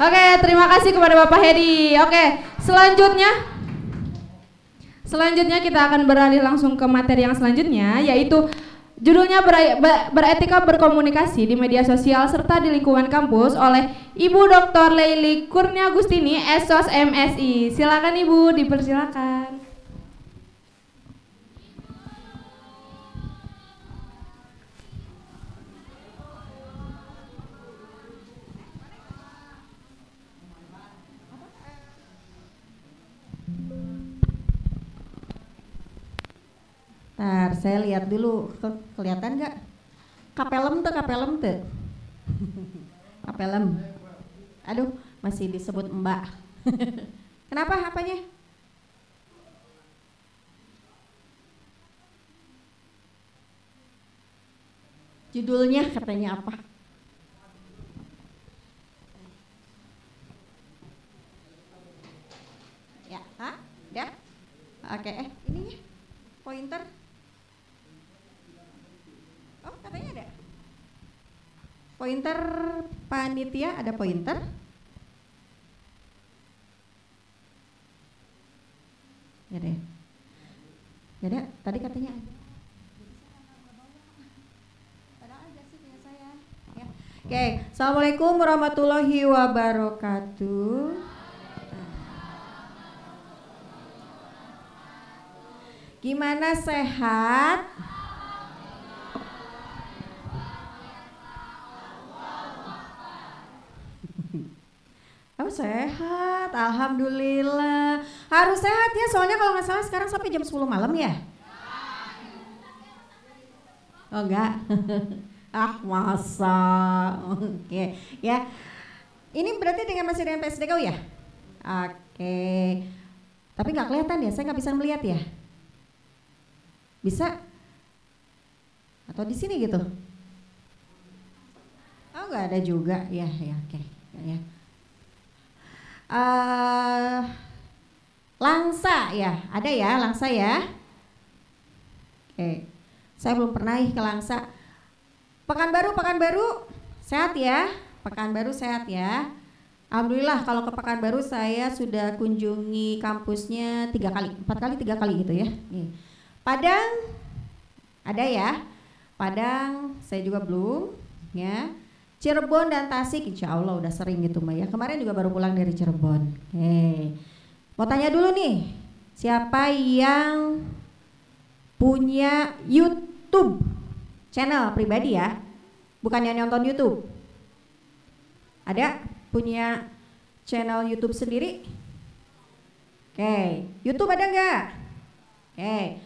Oke, terima kasih kepada Bapak Hedi. Oke, selanjutnya kita akan beralih langsung ke materi yang selanjutnya, yaitu judulnya beretika berkomunikasi di media sosial serta di lingkungan kampus oleh Ibu Dr. Leili Kurnia Gustini, SOS MSI. Silakan Ibu, dipersilakan. Ntar saya lihat dulu, kelihatan nggak? Kapelem tuh. Kapelem. Aduh, masih disebut Mbak. Kenapa apanya? Judulnya katanya apa? Ya, ya. Oke, ininya pointer. Oh, katanya ada. Pointer panitia, ada pointer. Ya deh. Ya deh, tadi katanya ada. Oke, assalamualaikum warahmatullahi wabarakatuh. Gimana, sehat? Oh, sehat, alhamdulillah. Harus sehat ya, soalnya kalau nggak salah sekarang sampai jam 10 malam ya. Oh enggak. Ah, masa. Oke, ya. Ini berarti masih dengan PSDKU ya? Oke. Tapi nggak kelihatan ya, saya nggak bisa melihat ya. Bisa? Atau di sini gitu? Oh, nggak ada juga, ya, oke, ya. Langsa ya, ada ya Langsa ya. Oke, saya belum pernah ke Langsa. Pekanbaru sehat ya, Pekanbaru sehat ya. Alhamdulillah, kalau ke Pekanbaru saya sudah kunjungi kampusnya 4 kali gitu ya. Nih. Padang ada ya, Padang saya juga belum ya. Cirebon dan Tasik insya Allah udah sering gitu Mbak ya. Kemarin juga baru pulang dari Cirebon. Mau tanya dulu nih, siapa yang punya YouTube channel pribadi ya, bukan yang nonton YouTube? Ada punya channel YouTube sendiri? Oke, YouTube ada nggak? Oke,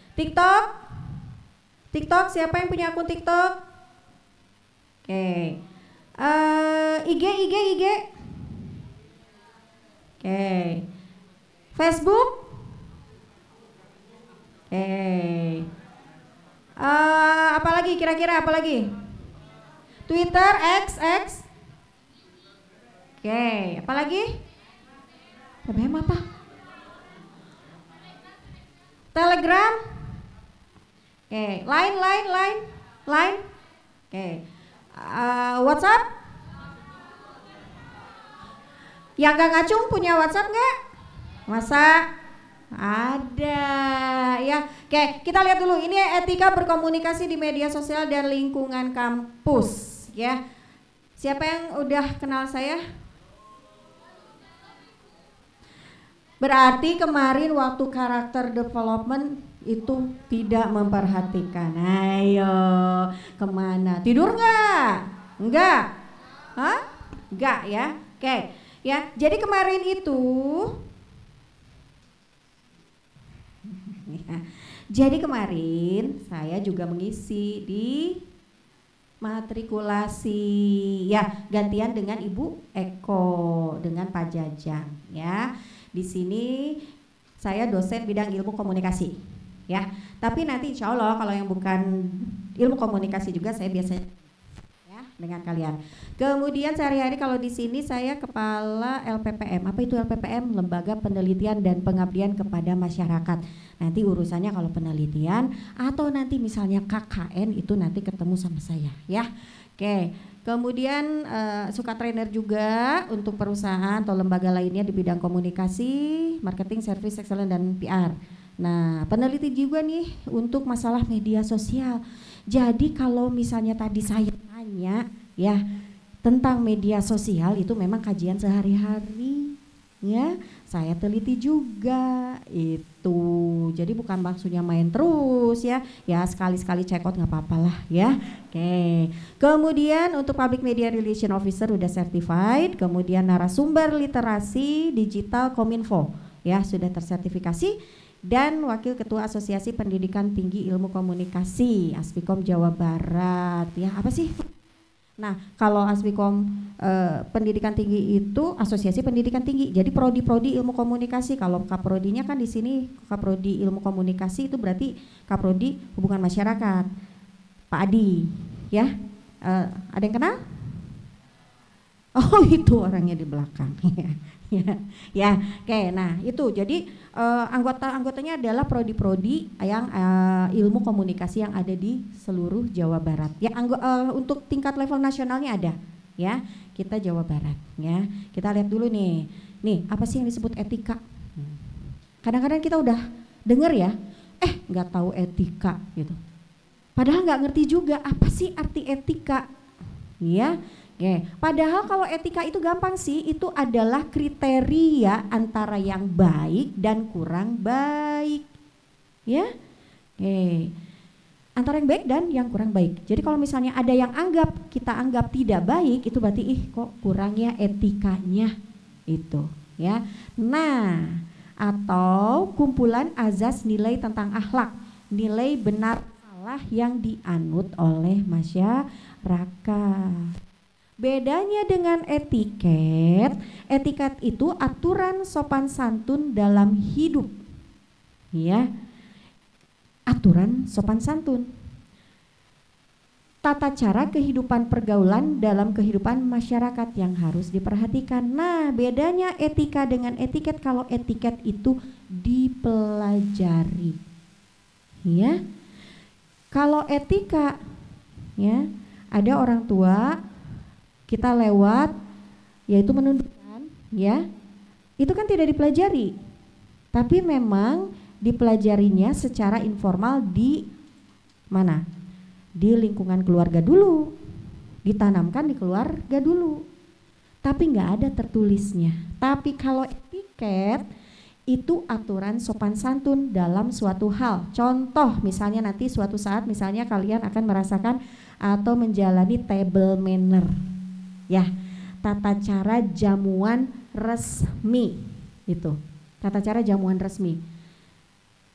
TikTok siapa yang punya akun TikTok? Oke, IG. Oke, Facebook. Oke, apalagi kira-kira apalagi? Twitter, X. Oke, apalagi? BBM apa? Telegram. Oke, Line. Oke, WhatsApp. Yang gak ngacung punya WhatsApp nggak? Masa? Ada ya. Oke, kita lihat dulu. Ini etika berkomunikasi di media sosial dan lingkungan kampus ya. Siapa yang udah kenal saya? Berarti kemarin waktu karakter development itu tidak memperhatikan. Ayo, kemana? Tidur nggak? Enggak? Hah? Enggak ya? Oke, ya. Jadi kemarin itu, jadi kemarin saya juga mengisi di matrikulasi ya, gantian dengan Ibu Eko dengan Pak Jajang ya. Di sini saya dosen bidang ilmu komunikasi ya. Tapi nanti insya Allah kalau yang bukan ilmu komunikasi juga saya biasanya ya dengan kalian. Kemudian sehari-hari kalau di sini saya kepala LPPM. Apa itu LPPM? Lembaga Penelitian dan Pengabdian kepada Masyarakat. Nanti urusannya kalau penelitian atau nanti misalnya KKN itu nanti ketemu sama saya ya. Oke. Kemudian suka trainer juga untuk perusahaan atau lembaga lainnya di bidang komunikasi, marketing, service excellence dan PR. Nah, peneliti juga nih untuk masalah media sosial. Jadi kalau misalnya tadi saya tanya ya tentang media sosial, itu memang kajian sehari-hari ya. Saya teliti juga itu. Jadi bukan maksudnya main terus ya. Ya sekali-sekali check out nggak apa-apa lah ya. Oke. Kemudian untuk Public Media Relation Officer udah certified. Kemudian narasumber literasi digital Kominfo ya sudah tersertifikasi. Dan Wakil Ketua Asosiasi Pendidikan Tinggi Ilmu Komunikasi Aspikom Jawa Barat ya. Apa sih? Nah, kalau Aspikom Pendidikan Tinggi itu Asosiasi Pendidikan Tinggi. Jadi prodi-prodi ilmu komunikasi. Kalau kaprodinya kan di sini kaprodi ilmu komunikasi itu berarti kaprodi hubungan masyarakat. Pak Adi, ya. Ada yang kenal? Oh, itu orangnya di belakang. ya. Oke, nah itu jadi anggotanya adalah prodi-prodi yang ilmu komunikasi yang ada di seluruh Jawa Barat. Ya, untuk tingkat level nasionalnya ada, ya. Kita Jawa Barat, ya. Kita lihat dulu nih. Nih, apa sih yang disebut etika? Kadang-kadang kita udah denger ya, nggak tahu etika gitu. Padahal nggak ngerti juga apa sih arti etika, ya. Oke, padahal kalau etika itu gampang sih, itu adalah kriteria antara yang baik dan kurang baik, ya. Oke, antara yang baik dan yang kurang baik. Jadi kalau misalnya ada yang kita anggap tidak baik, itu berarti kok kurang ya etikanya, itu, ya. Nah, atau kumpulan azas nilai tentang akhlak, nilai benar salah yang dianut oleh masyarakat. Bedanya dengan etiket itu aturan sopan santun dalam hidup. Ya. Aturan sopan santun. Tata cara kehidupan pergaulan dalam kehidupan masyarakat yang harus diperhatikan. Nah, bedanya etika dengan etiket, kalau etiket itu dipelajari. Ya. Kalau etika ya, ada orang tua kita lewat, yaitu menundukkan, ya, itu kan tidak dipelajari, tapi memang dipelajarinya secara informal di mana? Di lingkungan keluarga dulu, ditanamkan di keluarga dulu, tapi nggak ada tertulisnya. Tapi kalau etiket itu aturan sopan santun dalam suatu hal. Contoh, misalnya nanti suatu saat, misalnya kalian akan merasakan atau menjalani table manner. Ya, tata cara jamuan resmi itu, tata cara jamuan resmi.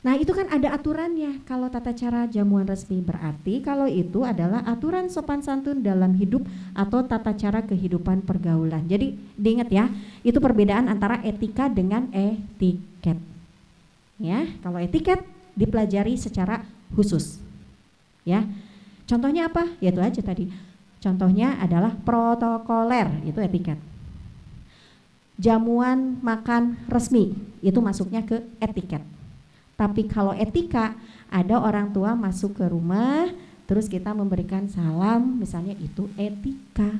Nah, itu kan ada aturannya. Kalau tata cara jamuan resmi berarti kalau itu adalah aturan sopan santun dalam hidup atau tata cara kehidupan pergaulan. Jadi diingat ya, itu perbedaan antara etika dengan etiket. Ya, kalau etiket dipelajari secara khusus. Ya, contohnya apa? Ya itu aja tadi. Contohnya adalah protokoler, itu etiket. Jamuan makan resmi, itu masuknya ke etiket. Tapi kalau etika, ada orang tua masuk ke rumah, terus kita memberikan salam, misalnya itu etika.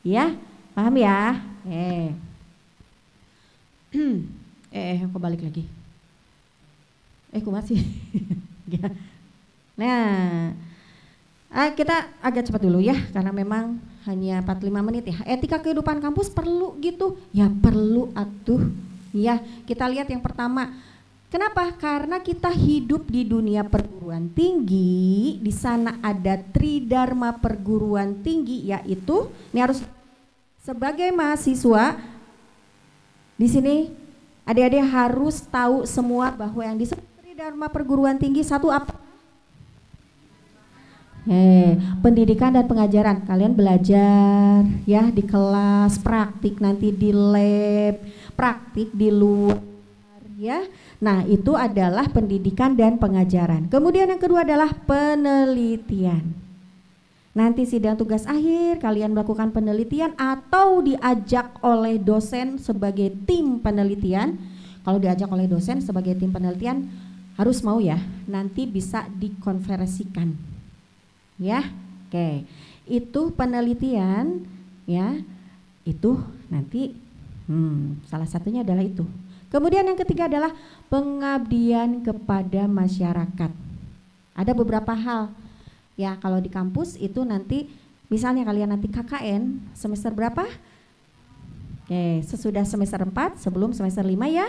Ya, paham ya? Kok balik lagi? Kok masih? Nah, kita agak cepat dulu ya, karena memang hanya 45 menit ya. Etika kehidupan kampus perlu gitu? Ya perlu atuh. Ya, kita lihat yang pertama. Kenapa? Karena kita hidup di dunia perguruan tinggi. Di sana ada tridharma perguruan tinggi, yaitu ini harus sebagai mahasiswa di sini adik-adik harus tahu semua bahwa yang disebut tridharma perguruan tinggi satu apa? Pendidikan dan pengajaran. Kalian belajar ya di kelas, praktik nanti di lab, praktik di luar ya. Nah, itu adalah pendidikan dan pengajaran. Kemudian yang kedua adalah penelitian. Nanti sidang tugas akhir kalian melakukan penelitian atau diajak oleh dosen sebagai tim penelitian. Kalau diajak oleh dosen sebagai tim penelitian harus mau ya, nanti bisa dikonversikan. Ya, oke. itu penelitian ya, itu nanti salah satunya adalah itu. Kemudian yang ketiga adalah pengabdian kepada masyarakat. Ada beberapa hal ya, kalau di kampus itu nanti misalnya kalian nanti KKN semester berapa? Oke, sesudah semester 4 sebelum semester 5 ya.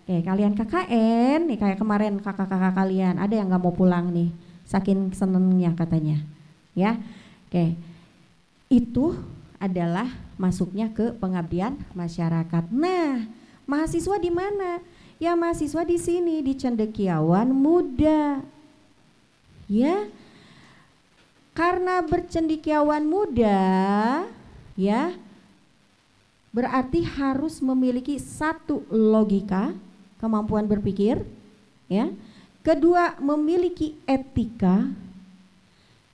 Oke, kalian KKN nih, kayak kemarin kakak-kakak kalian ada yang nggak mau pulang nih, saking senengnya katanya ya. Oke, itu adalah masuknya ke pengabdian masyarakat. Nah, mahasiswa di mana? Ya mahasiswa di sini di Cendekiawan Muda. Ya. Karena bercendekiawan muda ya, berarti harus memiliki satu logika, kemampuan berpikir ya. Kedua, memiliki etika.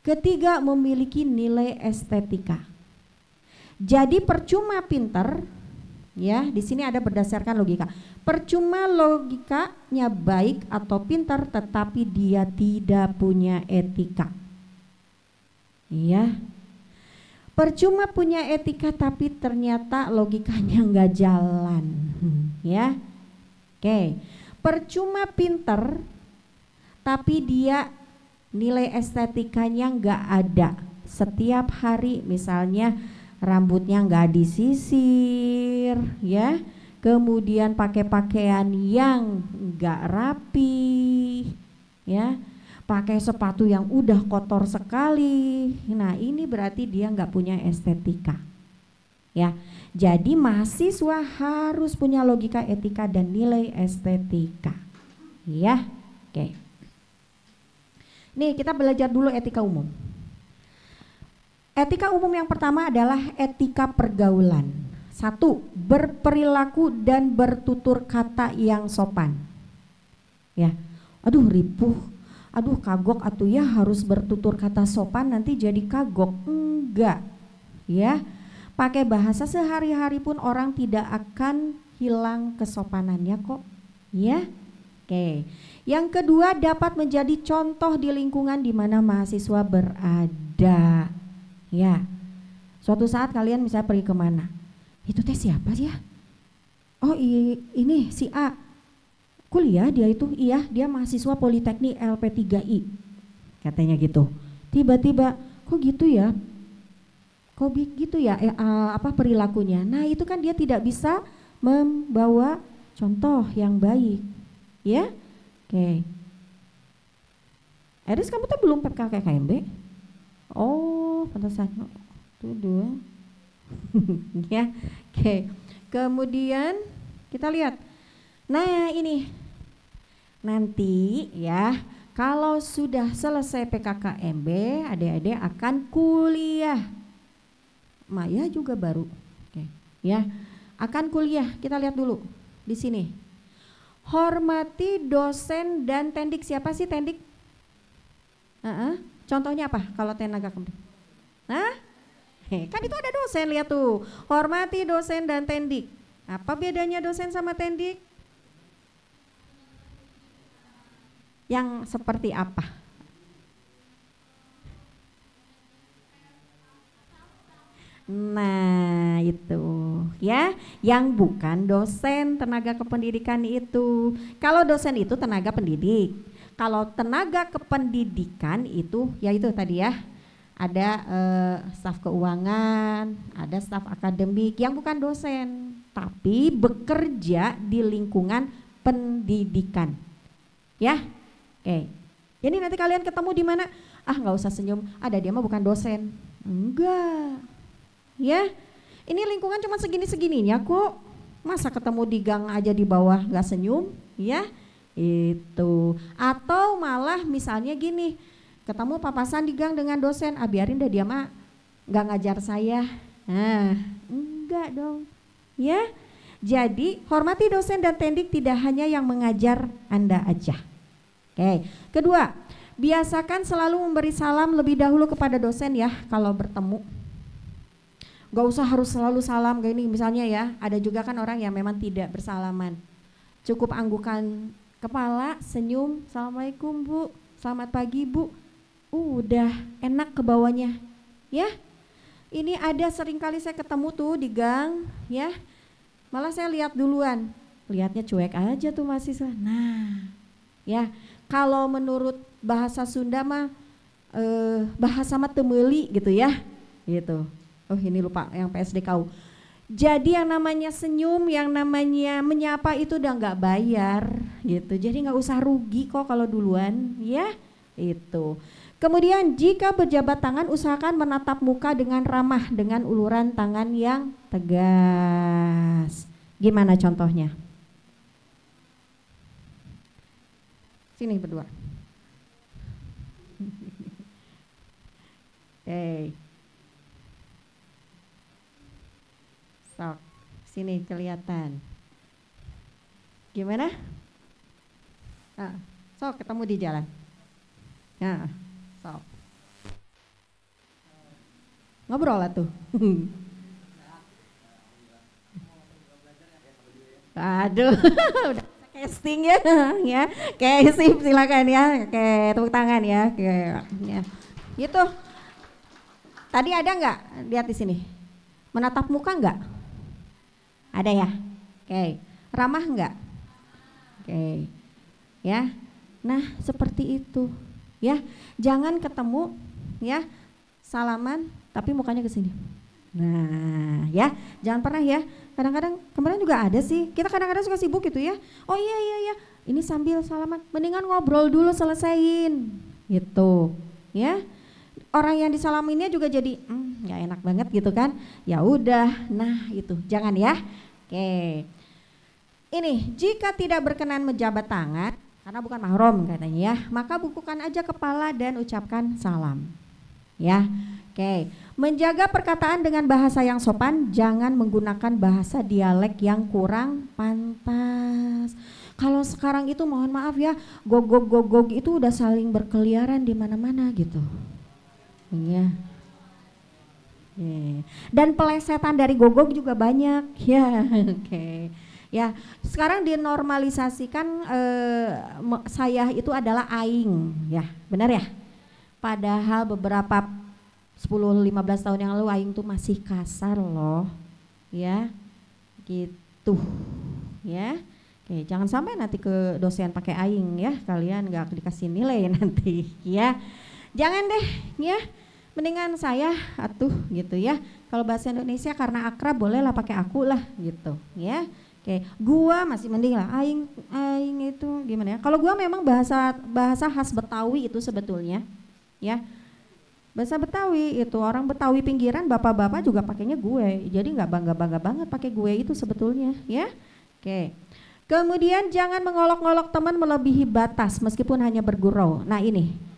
Ketiga, memiliki nilai estetika. Jadi percuma pinter ya, di sini ada berdasarkan logika. Percuma logikanya baik atau pintar tetapi dia tidak punya etika. Iya. Percuma punya etika tapi ternyata logikanya nggak jalan. Ya. Oke. Percuma pinter tapi dia nilai estetikanya nggak ada. Setiap hari misalnya rambutnya nggak disisir ya, kemudian pakai pakaian yang nggak rapi ya, pakai sepatu yang udah kotor sekali. Nah ini berarti dia nggak punya estetika ya. Jadi mahasiswa harus punya logika, etika dan nilai estetika ya. Oke, nih kita belajar dulu etika umum. Etika umum yang pertama adalah etika pergaulan. 1. Berperilaku dan bertutur kata yang sopan. Ya, aduh ripuh, aduh kagok atuh ya harus bertutur kata sopan nanti jadi kagok. Enggak, ya. Pakai bahasa sehari-hari pun orang tidak akan hilang kesopanannya kok. Ya, oke. Yang kedua, dapat menjadi contoh di lingkungan di mana mahasiswa berada. Ya, suatu saat kalian misalnya pergi kemana, itu teh siapa sih ya? Oh ini si A, kuliah dia itu, iya dia mahasiswa Politeknik LP3I, katanya gitu. Tiba-tiba, kok gitu ya? Kok gitu ya perilakunya? Nah itu kan dia tidak bisa membawa contoh yang baik, ya? Oke. Eris kamu tuh belum PKKMB? Oh, pantesan. Tuh dua. Ya. Oke. Kemudian kita lihat. Nah, ini. Nanti ya, kalau sudah selesai PKKMB, adik-adik akan kuliah. Maya juga baru. Oke. Ya. Akan kuliah. Kita lihat dulu di sini. Hormati dosen dan tendik. Siapa sih tendik? Contohnya apa kalau tenaga pendidik? Kan itu ada dosen, lihat tuh. Hormati dosen dan tendik. Apa bedanya dosen sama tendik? Yang seperti apa? Nah itu ya, yang bukan dosen tenaga kependidikan itu. Kalau dosen itu tenaga pendidik. Kalau tenaga kependidikan itu, ya itu tadi ya, ada staf keuangan, ada staf akademik yang bukan dosen, tapi bekerja di lingkungan pendidikan, ya. Oke. Jadi nanti kalian ketemu di mana? Nggak usah senyum, ada dia mah bukan dosen, enggak, ya. Ini lingkungan cuma segini-segininya kok, masa ketemu di gang aja di bawah nggak senyum, ya. Itu. Atau malah misalnya gini, ketemu papasan di gang dengan dosen, biarin deh dia mah nggak ngajar saya. Nah, enggak dong, ya. Jadi hormati dosen dan tendik tidak hanya yang mengajar Anda aja. Oke. Kedua, biasakan selalu memberi salam lebih dahulu kepada dosen ya kalau bertemu. Gak usah harus selalu salam kayak ini misalnya ya, ada juga kan orang yang memang tidak bersalaman. Cukup anggukan kepala, senyum, assalamualaikum bu, selamat pagi bu, udah enak ke bawahnya, ya. Ini ada seringkali saya ketemu tuh di gang, ya. Malah saya lihat duluan. Lihatnya cuek aja tuh mahasiswa. Nah, ya, kalau menurut bahasa Sunda mah bahasa mah temeli gitu ya. Gitu. Oh, ini lupa yang PSDKU. Jadi yang namanya senyum, yang namanya menyapa itu udah nggak bayar gitu. Jadi nggak usah rugi kok kalau duluan, ya. Itu. Kemudian jika berjabat tangan usahakan menatap muka dengan ramah dengan uluran tangan yang tegas. Gimana contohnya? Sini berdua. Hey. Sok, sini kelihatan. Gimana? Sok ketemu di jalan. Nah, sok. Ngobrol lah tuh. Aduh, udah casting ya, ya. Oke, sip, silakan ya. Oke, tepuk tangan ya. Oke, ya. Gitu. Tadi ada nggak? Lihat di sini. Menatap muka nggak? Ada ya? Oke. Ramah nggak? Oke. Ya. Nah, seperti itu. Ya. Jangan ketemu ya, salaman tapi mukanya ke sini. Nah, ya. Jangan pernah ya. Kadang-kadang kemarin juga ada sih. Kita kadang-kadang suka sibuk gitu ya. Oh iya. Ini sambil salaman, mendingan ngobrol dulu selesaiin. Gitu. Ya. Orang yang disalaminnya juga jadi nggak enak banget gitu kan. Ya udah, nah itu jangan ya. Oke. Ini jika tidak berkenan menjabat tangan karena bukan mahram katanya ya, maka bukukan aja kepala dan ucapkan salam. Ya. Oke. Menjaga perkataan dengan bahasa yang sopan, jangan menggunakan bahasa dialek yang kurang pantas. Kalau sekarang itu mohon maaf ya, gogog itu udah saling berkeliaran di mana-mana gitu. Iya. Dan pelesetan dari gogog juga banyak ya. Oke. Ya, sekarang dinormalisasikan saya itu adalah aing ya, benar ya? Padahal beberapa 10-15 tahun yang lalu aing tuh masih kasar loh. Ya. Gitu. Ya. Oke, jangan sampai nanti ke dosen pakai aing ya, kalian nggak dikasih nilai nanti ya. Jangan deh ya. Mendingan saya atuh gitu ya. Kalau bahasa Indonesia karena akrab bolehlah pakai aku lah gitu ya. Oke, gua masih mending lah. Aing itu gimana ya? Kalau gua memang bahasa khas Betawi itu sebetulnya ya. Bahasa Betawi itu orang Betawi pinggiran bapak-bapak juga pakainya gue. Jadi nggak bangga-bangga banget pakai gue itu sebetulnya ya. Oke. Kemudian jangan mengolok-olok teman melebihi batas meskipun hanya bergurau. Nah ini.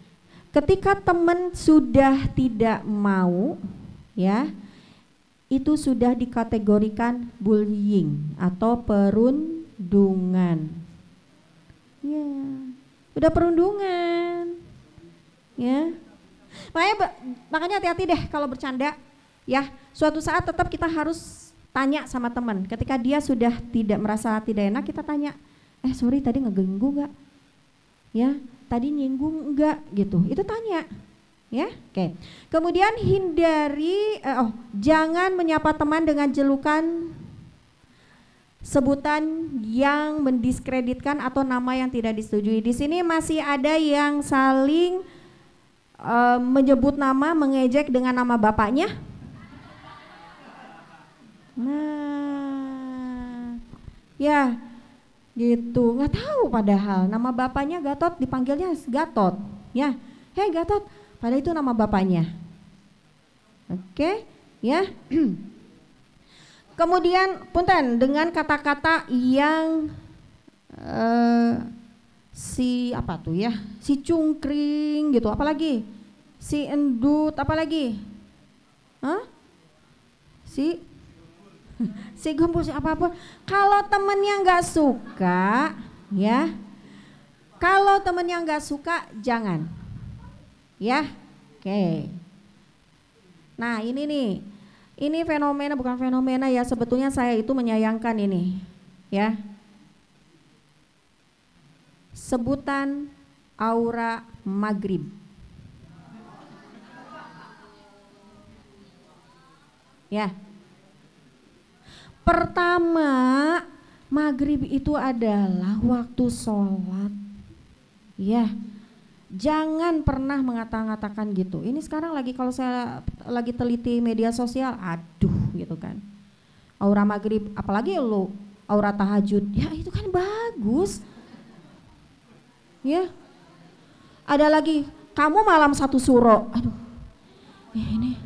Ketika teman sudah tidak mau, ya, itu sudah dikategorikan bullying atau perundungan. Ya, udah perundungan, ya. Makanya hati-hati deh kalau bercanda, ya. Suatu saat tetap kita harus tanya sama teman. Ketika dia sudah tidak merasa tidak enak, kita tanya, sorry tadi ngeganggu nggak? Ya. Tadi nyinggung enggak gitu, itu tanya ya. Oke. Kemudian hindari jangan menyapa teman dengan julukan, sebutan yang mendiskreditkan atau nama yang tidak disetujui. Di sini masih ada yang saling menyebut nama, mengejek dengan nama bapaknya. Nah, ya gitu, nggak tahu padahal nama bapaknya Gatot dipanggilnya Gatot ya. Hei Gatot, padahal itu nama bapaknya. Oke ya. Kemudian punten dengan kata-kata yang si apa tuh ya, si cungkring gitu, apalagi si endut, apalagi si gembus apapun. Kalau temennya nggak suka ya, kalau temennya nggak suka jangan ya. Oke. Nah ini nih, ini fenomena, bukan fenomena ya, sebetulnya saya itu menyayangkan ini ya, sebutan aura maghrib. Ya. Pertama, maghrib itu adalah waktu sholat. Ya, jangan pernah mengata-ngatakan gitu. Ini sekarang lagi kalau saya lagi teliti media sosial, aduh gitu kan. Aura maghrib, apalagi lo aura tahajud, ya itu kan bagus. Ya, ada lagi kamu malam satu suro, aduh, ini.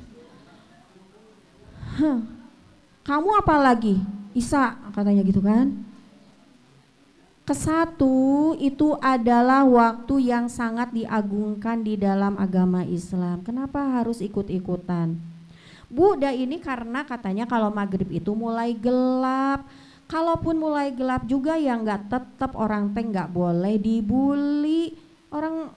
Kamu apa lagi? Isa katanya gitu kan. Kesatu itu adalah waktu yang sangat diagungkan di dalam agama Islam. Kenapa harus ikut-ikutan? Buddha ini karena katanya kalau maghrib itu mulai gelap. Kalaupun mulai gelap juga ya nggak, tetap orang teh nggak boleh dibully. Orang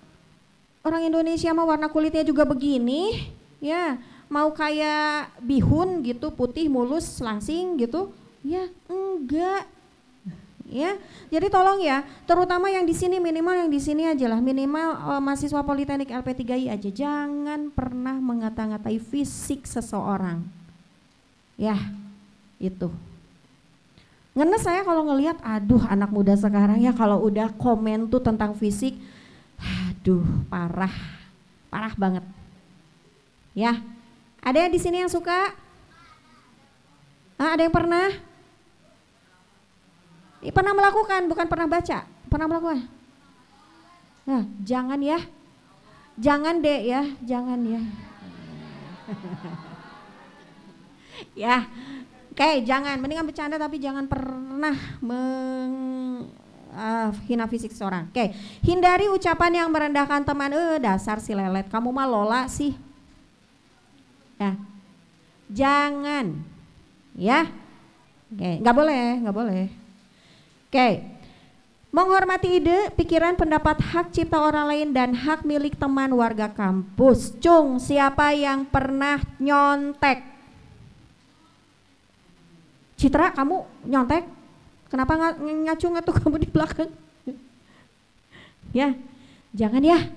Indonesia mah warna kulitnya juga begini, ya. Mau kayak bihun gitu, putih mulus langsing gitu, ya enggak, ya. Jadi tolong ya, terutama yang di sini, minimal yang di sini aja lah, minimal mahasiswa Politeknik LP3I aja, jangan pernah mengata-ngatai fisik seseorang, ya itu. Ngenes saya kalau ngelihat, aduh anak muda sekarang ya kalau udah komen tuh tentang fisik, aduh parah banget, ya. Ada yang di sini yang suka? Ada yang pernah? Pernah melakukan, bukan pernah baca. Pernah melakukan? Nah, jangan ya. Jangan deh ya, jangan ya. Ya, oke, jangan. Mendingan bercanda tapi jangan pernah hina fisik seorang. Oke, hindari ucapan yang merendahkan teman. Dasar si lelet, kamu mah Lola sih. Ya, jangan, ya, oke, nggak boleh. Oke, menghormati ide, pikiran, pendapat, hak cipta orang lain dan hak milik teman warga kampus. Cung, siapa yang pernah nyontek? Citra, kamu nyontek? Kenapa ngacung tuh kamu di belakang? Ya, jangan ya.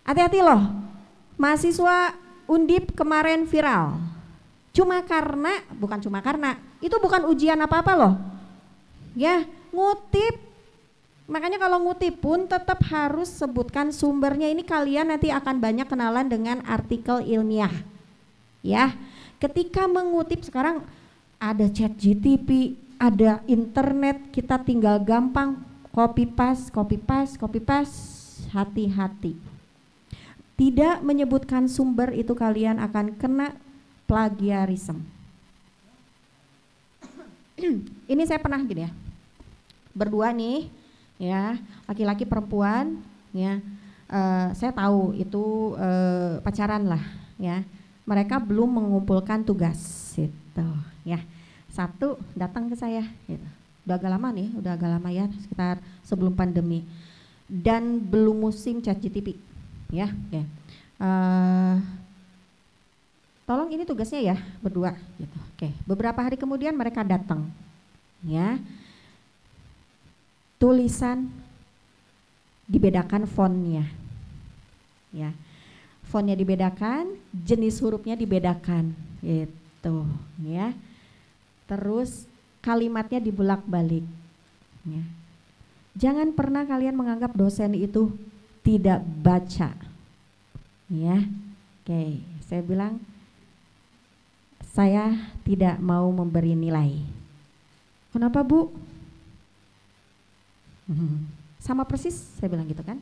Hati-hati loh, mahasiswa Undip kemarin viral, bukan cuma karena, itu bukan ujian apa-apa loh, ya ngutip, makanya kalau ngutip pun tetap harus sebutkan sumbernya. Ini kalian nanti akan banyak kenalan dengan artikel ilmiah, ya. Ketika mengutip sekarang ada ChatGPT, ada internet, kita tinggal gampang copy paste, hati-hati. Tidak menyebutkan sumber itu kalian akan kena plagiarisme. Ini saya pernah gini ya, berdua nih ya, laki-laki perempuan ya, saya tahu itu pacaran lah ya, mereka belum mengumpulkan tugas gitu ya. Satu datang ke saya gitu, udah agak lama ya, sekitar sebelum pandemi dan belum musim ChatGPT. Ya, oke. Tolong ini tugasnya ya berdua gitu. Oke, beberapa hari kemudian mereka datang. Ya. Tulisan dibedakan fontnya. Ya. Fontnya dibedakan, jenis hurufnya dibedakan gitu, ya. Terus kalimatnya dibulak-balik. Ya. Jangan pernah kalian menganggap dosen itu tidak baca, ya. Oke, saya bilang saya tidak mau memberi nilai. Kenapa Bu? Sama persis saya bilang gitu kan.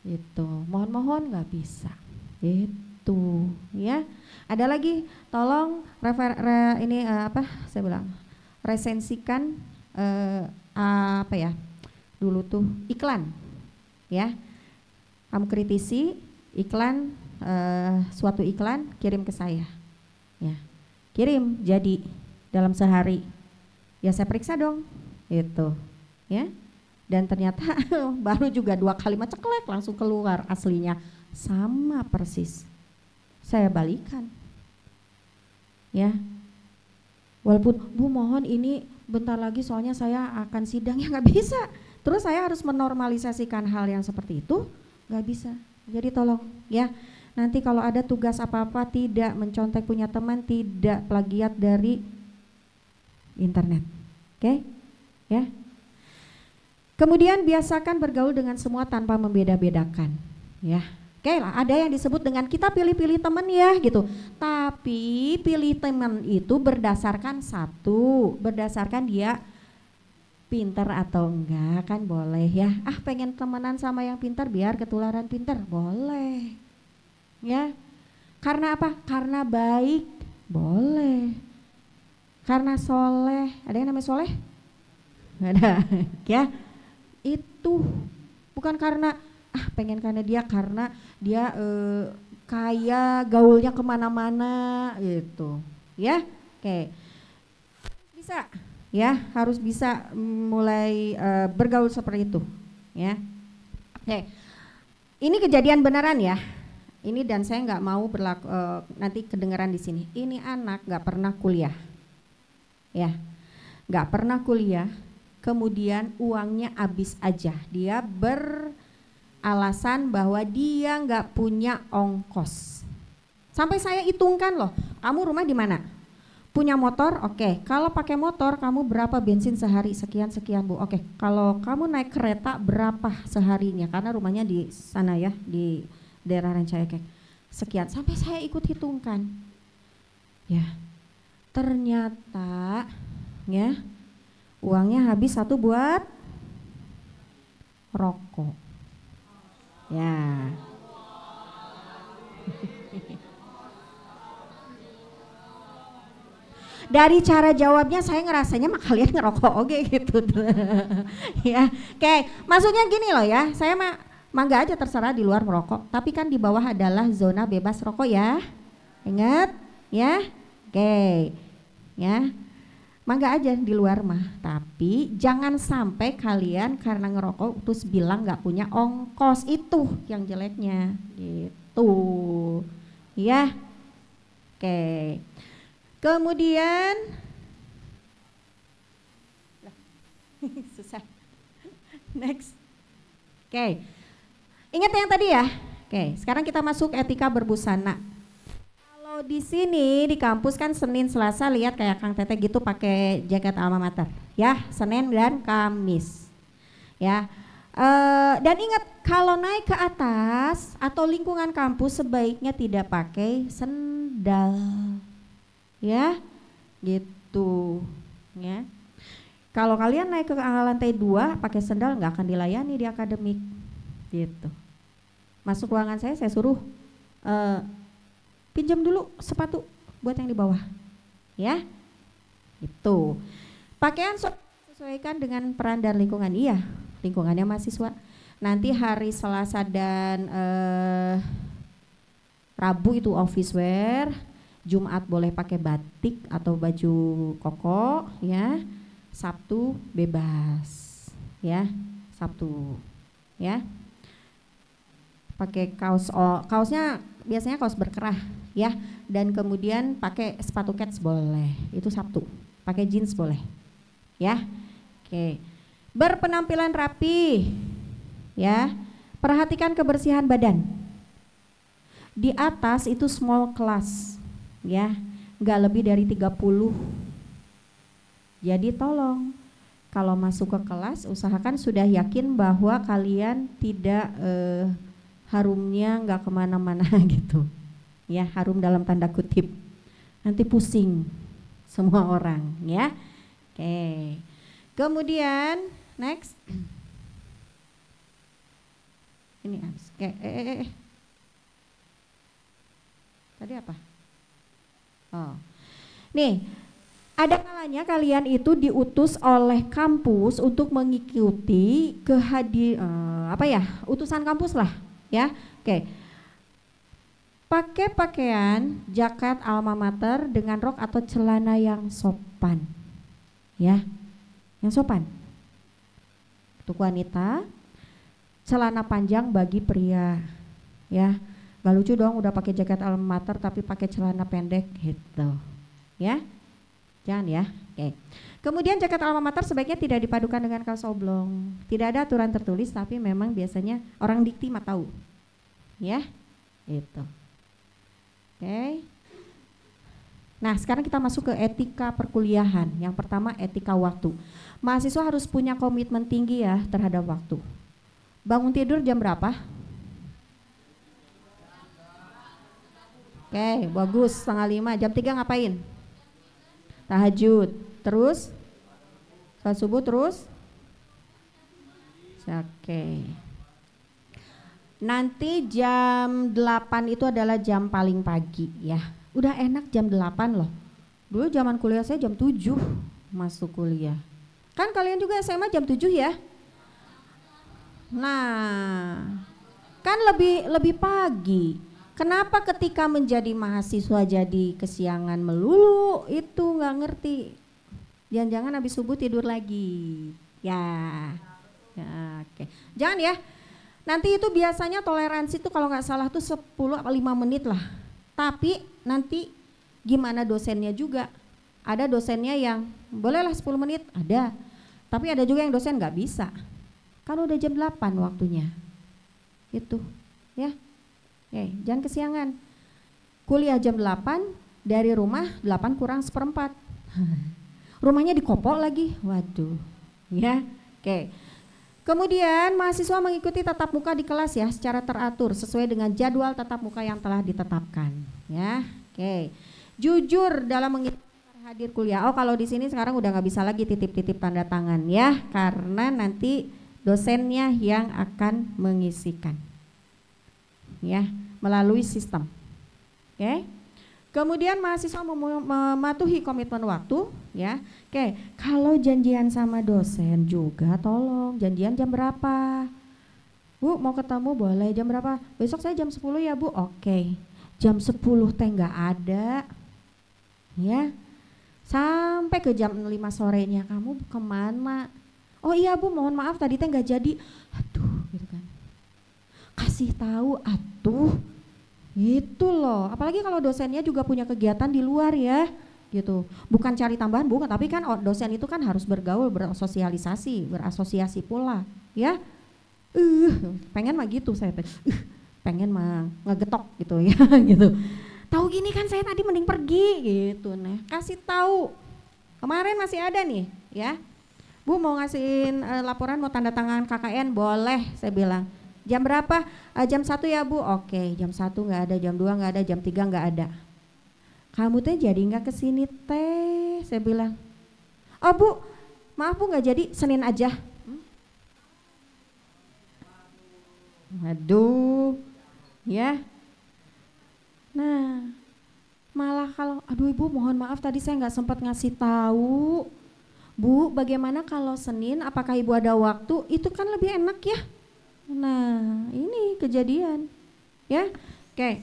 Itu mohon nggak bisa. Itu ya. Ada lagi, tolong saya bilang resensikan dulu tuh iklan. Ya, kamu kritisi iklan, suatu iklan, kirim ke saya, ya, kirim jadi dalam sehari, ya saya periksa dong, itu, ya, dan ternyata baru juga 2 kalimat ceklek langsung keluar aslinya sama persis, saya balikan, ya, walaupun Bu mohon ini bentar lagi soalnya saya akan sidang, ya nggak bisa. Terus saya harus menormalisasikan hal yang seperti itu, nggak bisa. Jadi tolong ya, Nanti kalau ada tugas apa-apa tidak mencontek punya teman, tidak plagiat dari internet. Oke? Ya. Kemudian biasakan bergaul dengan semua tanpa membeda-bedakan, ya. Oke lah, ada yang disebut dengan kita pilih-pilih teman ya gitu. Tapi pilih teman itu berdasarkan berdasarkan dia pinter atau enggak kan boleh ya. Pengen temenan sama yang pinter biar ketularan pinter, boleh. Ya. Karena apa? Karena baik, boleh. Karena soleh, ada yang namanya soleh? Nggak ada, ya. Itu bukan karena pengen karena dia kaya, gaulnya kemana-mana gitu, ya. Oke, bisa, ya, harus bisa mulai bergaul seperti itu, ya. Oke, ini kejadian beneran ya. Ini dan saya nggak mau berlaku nanti kedengeran di sini. Ini anak nggak pernah kuliah, ya, nggak pernah kuliah. Kemudian uangnya habis aja. Dia beralasan bahwa dia nggak punya ongkos. Sampai saya hitungkan loh, kamu rumah di mana? Punya motor? Oke. Kalau pakai motor kamu berapa bensin sehari? Sekian Bu. Oke. Kalau kamu naik kereta berapa seharinya? Karena rumahnya di sana ya, di daerah Rancaekek. Sekian. Sampai saya ikut hitungkan. Ya. Ternyata ya uangnya habis satu buat rokok. Ya. Dari cara jawabnya saya ngerasanya mah kalian ngerokok oke gitu. Ya. Oke, maksudnya gini loh ya. Saya mangga aja terserah di luar merokok, tapi kan di bawah adalah zona bebas rokok ya. Ingat ya. Oke. Ya. Mangga aja di luar mah, tapi jangan sampai kalian karena ngerokok terus bilang nggak punya ongkos, itu yang jeleknya gitu ya. Oke, kemudian susah, next. Oke, ingat yang tadi ya. Oke, sekarang kita masuk etika berbusana. Kalau di sini di kampus kan Senin Selasa lihat kayak Kang Tete gitu pakai jaket alma mater ya, Senin dan Kamis ya. Dan ingat kalau naik ke atas atau lingkungan kampus sebaiknya tidak pakai sendal ya gitu ya. Kalau kalian naik ke lantai 2 pakai sendal nggak akan dilayani di akademik gitu. Masuk ruangan saya suruh pinjam dulu sepatu buat yang di bawah ya. Itu pakaian sesuaikan dengan peran dan lingkungan. Iya, lingkungannya mahasiswa. Nanti hari Selasa dan Rabu itu office wear, Jumat boleh pakai batik atau baju koko ya, Sabtu bebas ya, Sabtu ya. Pakai kaosnya biasanya kaos berkerah ya, dan kemudian pakai sepatu kets boleh, itu Sabtu. Pakai jeans boleh ya. Oke, berpenampilan rapi ya, perhatikan kebersihan badan. Di atas itu small class ya, nggak lebih dari 30. Jadi tolong kalau masuk ke kelas usahakan sudah yakin bahwa kalian tidak harumnya nggak kemana-mana gitu ya, harum dalam tanda kutip, nanti pusing semua orang ya. Oke, kemudian next ini tadi apa? Oh nih, ada kalanya kalian itu diutus oleh kampus untuk mengikuti utusan kampus lah ya. Oke, pakai pakaian jaket alma mater dengan rok atau celana yang sopan ya, yang sopan untuk wanita, celana panjang bagi pria ya. Gak lucu dong udah pakai jaket alma mater tapi pakai celana pendek gitu ya, jangan ya. Oke, kemudian jaket alma mater sebaiknya tidak dipadukan dengan kaos oblong. Tidak ada aturan tertulis tapi memang biasanya orang dikti mah tahu ya, itu Oke. Nah, sekarang kita masuk ke etika perkuliahan. Yang pertama, etika waktu. Mahasiswa harus punya komitmen tinggi ya terhadap waktu. Bangun tidur jam berapa? Oke, bagus, 4:30. Jam 3 ngapain? Tahajud. Terus? Salat subuh terus? Oke. Nanti jam 8 itu adalah jam paling pagi ya. Udah enak jam 8 loh. Dulu zaman kuliah saya jam 7 masuk kuliah. Kan kalian juga SMA jam 7 ya? Nah, kan lebih pagi. Kenapa ketika menjadi mahasiswa jadi kesiangan melulu? Itu nggak ngerti. Jangan-jangan habis subuh tidur lagi. Ya, oke. Jangan ya. Nanti itu biasanya toleransi tuh kalau nggak salah tuh 10 atau 5 menit lah. Tapi nanti gimana dosennya juga. Ada dosennya yang bolehlah 10 menit, ada. Tapi ada juga yang dosen nggak bisa. Kalau udah jam 8 waktunya. Itu, ya. Oke, jangan kesiangan. Kuliah jam 8, dari rumah 8 kurang 1/4. Rumahnya di Kopo lagi. Waduh. Ya. Oke. Kemudian mahasiswa mengikuti tatap muka di kelas ya secara teratur sesuai dengan jadwal tatap muka yang telah ditetapkan, ya. Oke. Jujur dalam mengikuti hadir kuliah. Oh, kalau di sini sekarang udah nggak bisa lagi titip-titip tanda tangan ya, karena nanti dosennya yang akan mengisikan, ya, melalui sistem. Oke. Kemudian mahasiswa mematuhi komitmen waktu, ya. Oke. Kalau janjian sama dosen juga, tolong janjian jam berapa? Bu, mau ketemu boleh jam berapa? Besok saya jam 10 ya Bu. Oke. Jam 10 teh nggak ada, ya. Sampai ke jam 5 sorenya, kamu kemana? Oh iya Bu, mohon maaf tadi teh nggak jadi. Aduh, gitu kan. Kasih tahu atuh, gitu loh. Apalagi kalau dosennya juga punya kegiatan di luar ya, gitu. Bukan cari tambahan, bukan. Tapi kan dosen itu kan harus bergaul, berasosiasi pula, ya. Pengen mah gitu saya teh. Pengen mah ngegetok gitu ya, gitu. Tahu gini kan saya tadi mending pergi gitu. Nah, kasih tahu. Kemarin masih ada nih, ya. Bu mau ngasihin laporan, mau tanda tangan KKN, boleh saya bilang. Jam berapa? Jam 1 ya Bu. Oke, jam 1 nggak ada, jam 2 nggak ada, jam 3 nggak ada. Kamu teh jadi nggak kesini teh, saya bilang. Oh Bu, maaf Bu nggak jadi, Senin aja. Aduh, ya. Nah, malah kalau, aduh Ibu mohon maaf tadi saya nggak sempat ngasih tahu. Bu, bagaimana kalau Senin, apakah Ibu ada waktu? Itu kan lebih enak ya. Nah, ini kejadian, ya. Oke.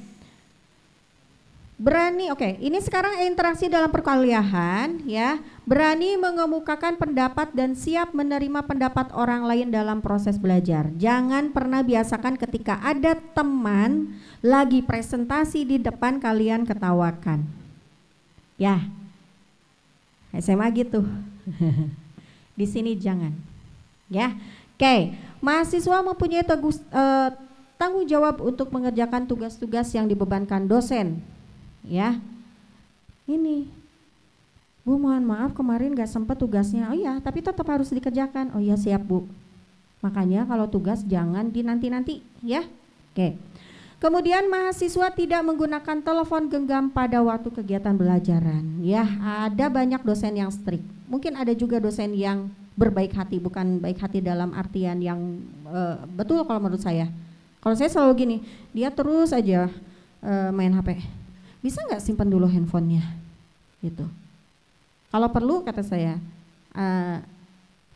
Berani, oke. Ini sekarang interaksi dalam perkuliahan, ya. Berani mengemukakan pendapat dan siap menerima pendapat orang lain dalam proses belajar. Jangan pernah biasakan ketika ada teman lagi presentasi di depan kalian ketawakan. Ya. SMA gitu. Di sini jangan. Ya. Oke. Mahasiswa mempunyai tanggung jawab untuk mengerjakan tugas-tugas yang dibebankan dosen. Ya, ini Bu mohon maaf kemarin gak sempat tugasnya. Oh iya, tapi tetap harus dikerjakan. Oh iya siap Bu. Makanya kalau tugas jangan dinanti-nanti ya. Oke. Kemudian mahasiswa tidak menggunakan telepon genggam pada waktu kegiatan belajaran. Ya, ada banyak dosen yang strict. Mungkin ada juga dosen yang berbaik hati, bukan baik hati dalam artian yang betul kalau menurut saya. Kalau saya selalu gini, dia terus aja main HP. Bisa nggak simpan dulu handphonenya, gitu. Kalau perlu kata saya,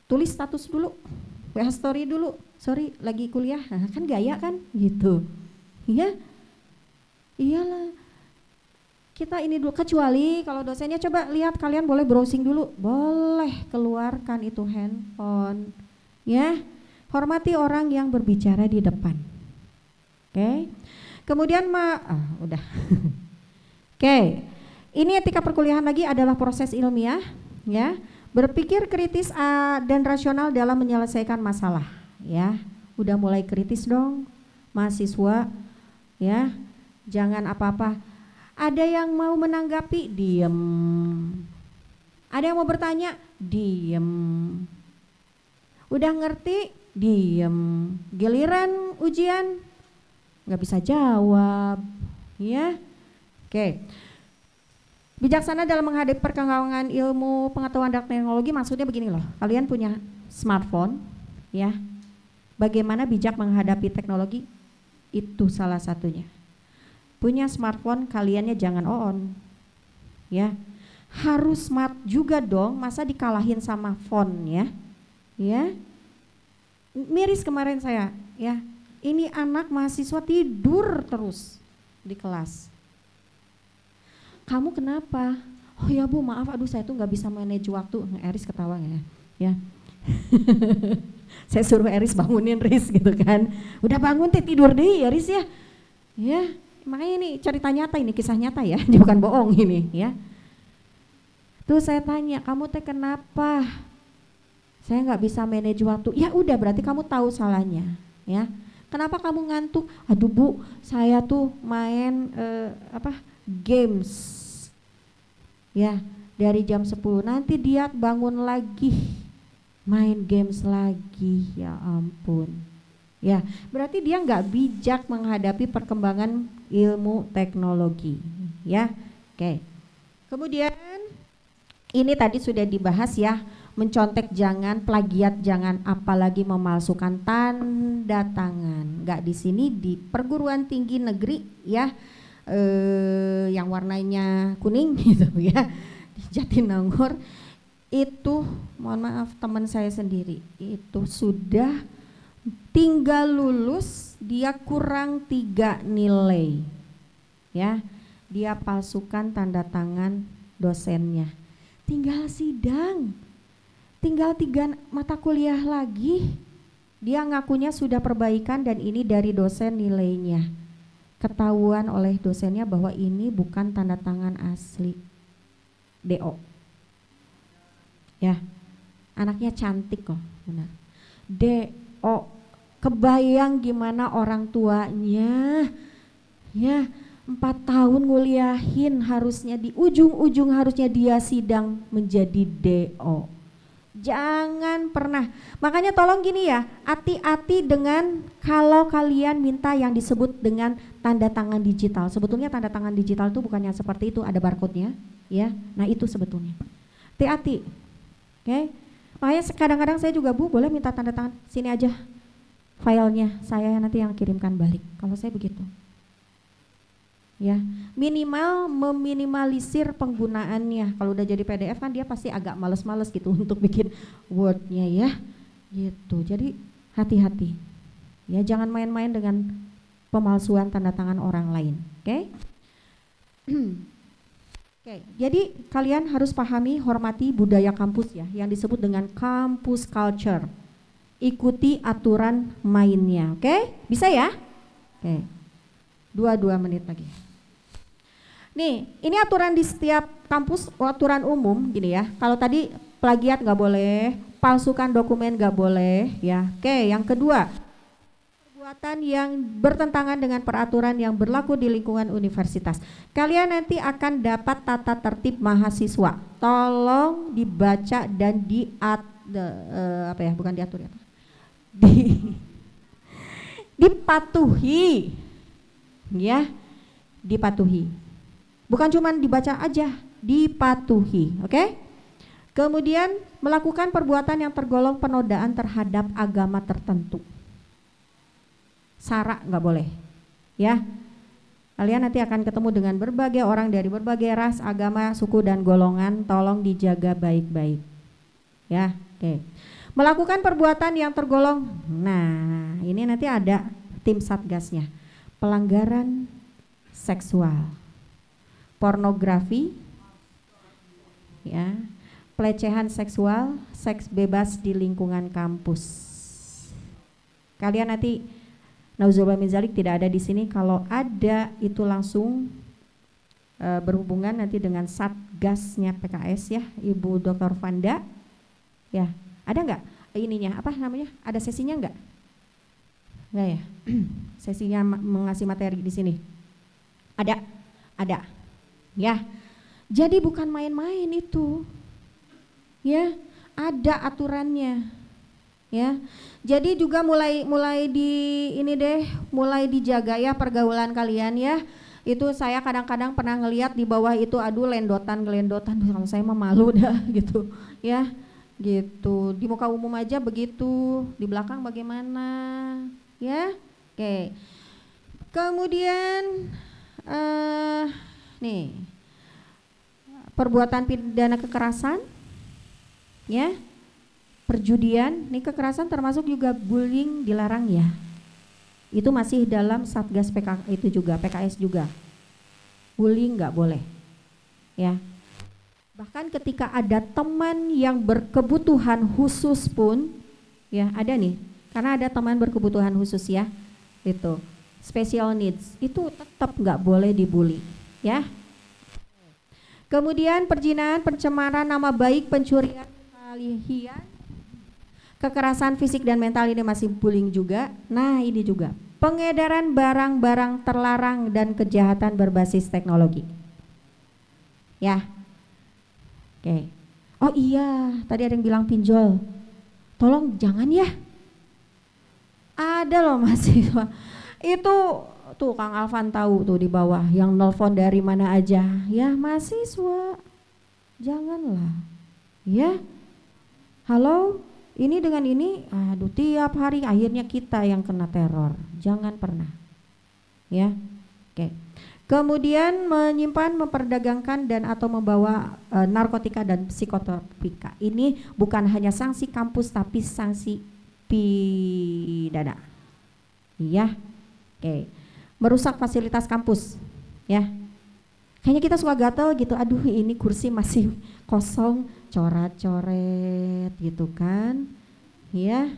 tulis status dulu, WA story dulu. Sorry, lagi kuliah, kan gaya kan, gitu. Iya, iyalah. Kita ini dulu, kecuali kalau dosennya coba lihat kalian boleh browsing dulu, boleh keluarkan itu handphone, ya. Hormati orang yang berbicara di depan. Oke. Kemudian udah. Oke, ini etika perkuliahan lagi adalah proses ilmiah, ya. Berpikir kritis dan rasional dalam menyelesaikan masalah, ya. Udah mulai kritis dong, mahasiswa, ya. Jangan apa-apa. Ada yang mau menanggapi? Diem. Ada yang mau bertanya? Diem. Udah ngerti? Diem. Giliran ujian nggak bisa jawab, ya. Oke. Bijaksana dalam menghadapi perkembangan ilmu pengetahuan dan teknologi maksudnya begini loh. Kalian punya smartphone, ya. Bagaimana bijak menghadapi teknologi? Itu salah satunya. Punya smartphone, kaliannya jangan on, ya. Harus smart juga dong, masa dikalahin sama phone, ya. Ya. Miris kemarin saya, ya. Ini anak mahasiswa tidur terus di kelas. Kamu kenapa? Oh ya Bu, maaf, aduh saya tuh nggak bisa manage waktu. Eris ketawa ya. Saya suruh Eris bangunin Riz gitu kan. Udah bangun tidur deh Eris ya. Ya, makanya ini cerita nyata, ini kisah nyata ya, ini bukan bohong ini ya. Tuh saya tanya, kamu teh kenapa? Saya nggak bisa manage waktu. Ya udah, berarti kamu tahu salahnya, ya. Kenapa kamu ngantuk? Aduh Bu, saya tuh main games. Ya, dari jam 10 nanti dia bangun lagi. Main games lagi, ya ampun. Ya, berarti dia nggak bijak menghadapi perkembangan ilmu teknologi, ya. Oke. Kemudian ini tadi sudah dibahas ya. Mencontek jangan, plagiat jangan, apalagi memalsukan tanda tangan. Nggak di sini, di perguruan tinggi negeri ya, yang warnanya kuning gitu ya, di Jatinangor itu, mohon maaf teman saya sendiri itu sudah tinggal lulus dia kurang 3 nilai, ya, dia palsukan tanda tangan dosennya, tinggal sidang. Tinggal 3 mata kuliah lagi, dia ngakunya sudah perbaikan dan ini dari dosen nilainya. Ketahuan oleh dosennya bahwa ini bukan tanda tangan asli, DO. Ya, anaknya cantik kok, benar. DO, kebayang gimana orang tuanya, ya 4 tahun nguliahin harusnya di ujung-ujung harusnya dia sidang menjadi DO. Jangan pernah, makanya tolong gini ya, hati-hati dengan kalau kalian minta yang disebut dengan tanda tangan digital. Sebetulnya tanda tangan digital itu bukannya seperti itu, ada barcode-nya, ya. Nah itu sebetulnya. Hati-hati, oke? Makanya kadang-kadang saya juga, Bu, boleh minta tanda tangan, sini aja filenya, saya nanti yang kirimkan balik. Kalau saya begitu. Ya, minimal meminimalisir penggunaannya. Kalau udah jadi PDF kan dia pasti agak males-males gitu untuk bikin Word-nya ya, gitu. Jadi hati-hati, ya, jangan main-main dengan pemalsuan tanda tangan orang lain, oke? Oke, jadi kalian harus pahami, hormati budaya kampus ya, yang disebut dengan campus culture. Ikuti aturan mainnya, oke? Bisa ya? Oke, 2 menit lagi. Nih, ini aturan di setiap kampus, aturan umum gini ya. Kalau tadi plagiat nggak boleh, palsukan dokumen nggak boleh, ya. Oke, yang kedua, perbuatan yang bertentangan dengan peraturan yang berlaku di lingkungan universitas. Kalian nanti akan dapat tata tertib mahasiswa. Tolong dibaca dan dipatuhi, ya, dipatuhi. Bukan cuma dibaca aja, dipatuhi, oke? Kemudian melakukan perbuatan yang tergolong penodaan terhadap agama tertentu. Sara nggak boleh, ya. Kalian nanti akan ketemu dengan berbagai orang dari berbagai ras, agama, suku dan golongan. Tolong dijaga baik-baik, ya. Oke. Melakukan perbuatan yang tergolong, nah ini nanti ada tim satgasnya. Pelanggaran seksual, pornografi, ya, pelecehan seksual, seks bebas di lingkungan kampus. Kalian nanti nauzubillah min dzalik tidak ada di sini. Kalau ada itu langsung berhubungan nanti dengan satgasnya PKS ya, Ibu Dr. Vanda. Ya, ada nggak ininya? Apa namanya? Ada sesinya nggak? Nggak ya? Sesinya mengasih materi di sini. Ada. Ya, jadi bukan main-main itu. Ya, ada aturannya. Ya, jadi juga mulai di ini deh, mulai dijaga ya pergaulan kalian ya. Itu saya kadang-kadang pernah ngelihat di bawah itu, aduh gelendotan, kalau saya mah malu dah gitu. Ya, gitu. Di muka umum aja begitu, di belakang bagaimana? Ya, oke. Kemudian nih, perbuatan pidana kekerasan, ya, perjudian, nih kekerasan termasuk juga bullying dilarang ya. Itu masih dalam Satgas itu juga, PKS juga. Bullying nggak boleh, ya. Bahkan ketika ada teman yang berkebutuhan khusus pun, ya ada nih, karena ada teman berkebutuhan khusus ya, itu special needs, itu tetap nggak boleh dibully, ya. Kemudian perzinahan, pencemaran nama baik, pencurian, perkelahian, kekerasan fisik dan mental ini masih bullying juga. Nah ini juga pengedaran barang-barang terlarang dan kejahatan berbasis teknologi, ya. Oke. Oh iya, tadi ada yang bilang pinjol, tolong jangan ya. Ada loh mahasiswa itu tuh, Kang Alvan tahu tuh di bawah yang nelpon dari mana aja, ya mahasiswa, janganlah, ya. Halo, ini dengan ini, aduh tiap hari akhirnya kita yang kena teror, jangan pernah, ya. Oke. Kemudian menyimpan, memperdagangkan dan atau membawa narkotika dan psikotropika, ini bukan hanya sanksi kampus tapi sanksi pidana, iya. Oke. Merusak fasilitas kampus, ya. Kayaknya kita suka gatel gitu, aduh ini kursi masih kosong, coret-coret gitu kan, ya.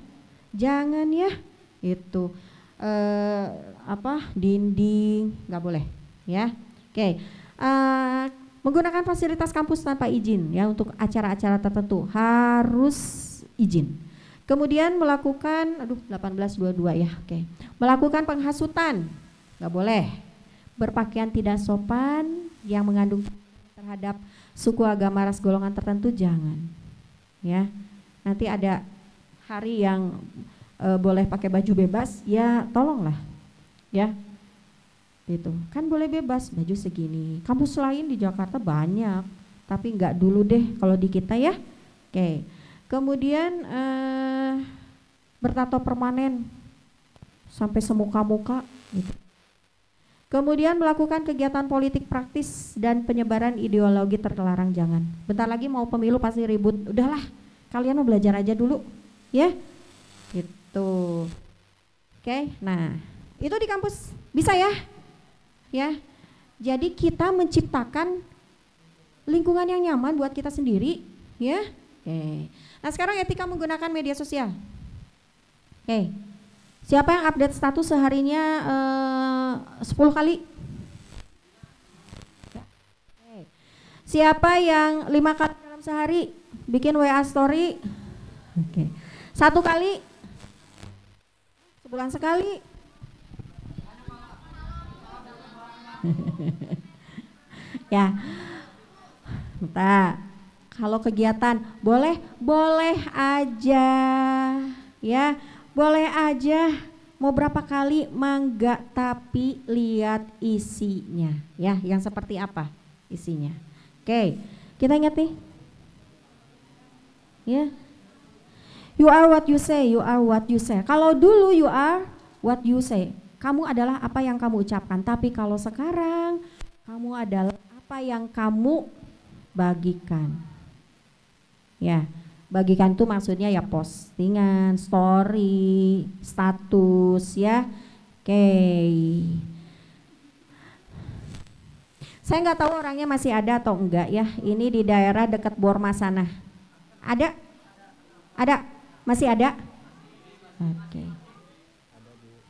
Jangan ya, itu dinding nggak boleh, ya. Oke. Menggunakan fasilitas kampus tanpa izin ya, untuk acara-acara tertentu harus izin. Kemudian melakukan 1822 ya, oke. Melakukan penghasutan, nggak boleh. Berpakaian tidak sopan yang mengandung terhadap suku, agama, ras, golongan tertentu jangan, ya. Nanti ada hari yang boleh pakai baju bebas, ya tolonglah, ya. Itu kan boleh bebas baju segini. Kampus lain di Jakarta banyak, tapi nggak dulu deh kalau di kita ya, oke. Kemudian bertato permanen sampai semuka-muka gitu. Kemudian melakukan kegiatan politik praktis dan penyebaran ideologi terlarang jangan. Bentar lagi mau pemilu pasti ribut, udahlah kalian mau belajar aja dulu ya gitu. Oke, nah itu di kampus bisa ya, ya. Jadi kita menciptakan lingkungan yang nyaman buat kita sendiri ya. Oke. Nah sekarang etika menggunakan media sosial. Oke. Siapa yang update status seharinya 10 kali? Oke. Siapa yang 5 kali dalam sehari bikin WA story? Oke. 1 kali? Sebulan sekali? Ya. Bentar. Kalau kegiatan boleh aja, ya boleh aja, mau berapa kali mangga, tapi lihat isinya, ya yang seperti apa isinya. Oke, kita ingat nih, ya. You are what you say, you are what you say. Kalau dulu you are what you say, kamu adalah apa yang kamu ucapkan. Tapi kalau sekarang kamu adalah apa yang kamu bagikan. Ya, bagikan itu maksudnya ya postingan, story, status ya. Oke. Saya nggak tahu orangnya masih ada atau enggak ya. Ini di daerah dekat Borma sana. Ada? Ada? Masih ada? Oke.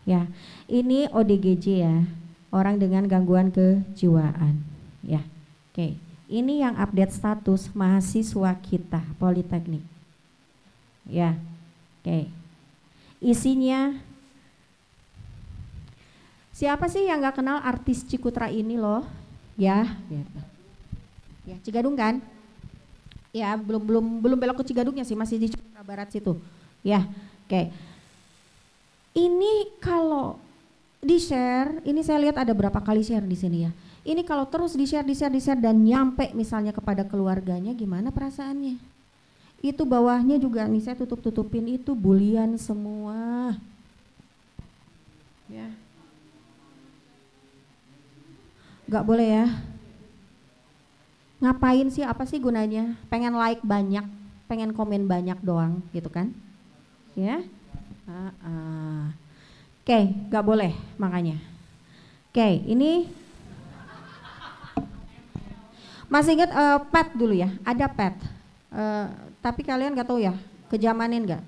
Ya, ini ODGJ ya. Orang dengan gangguan kejiwaan. Ya. Oke. Ini yang update status mahasiswa kita Politeknik. Ya, oke. Isinya, siapa sih yang gak kenal artis Cikutra ini loh? Ya, gitu. Ya, Cigadung kan? Ya, belum belok ke Cigadungnya sih, masih di Cipinang Barat situ. Ya, oke. Ini kalau di-share, ini saya lihat ada berapa kali share di sini ya. Ini kalau terus di-share dan nyampe misalnya kepada keluarganya, gimana perasaannya? Itu bawahnya juga nih saya tutupin itu bulian semua. Ya. Gak boleh ya. Ngapain sih, apa sih gunanya? Pengen like banyak, pengen komen banyak doang gitu kan? Ya. Oke, gak boleh makanya. Oke, ini masih ingat pet dulu ya, ada pet. Tapi kalian gak tahu ya, kejamanin gak?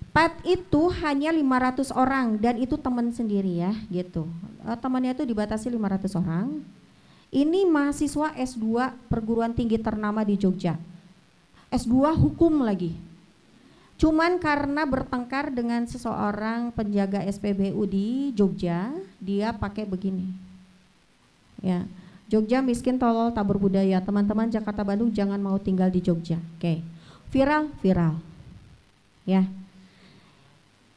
Pet itu hanya 500 orang dan itu teman sendiri ya gitu. Temannya itu dibatasi 500 orang. Ini mahasiswa S2 perguruan tinggi ternama di Jogja. S2 hukum lagi. Cuman karena bertengkar dengan seseorang penjaga SPBU di Jogja, dia pakai begini. Ya. Jogja miskin tolol tak berbudaya. Teman-teman Jakarta Bandung jangan mau tinggal di Jogja. Oke. Viral. Ya.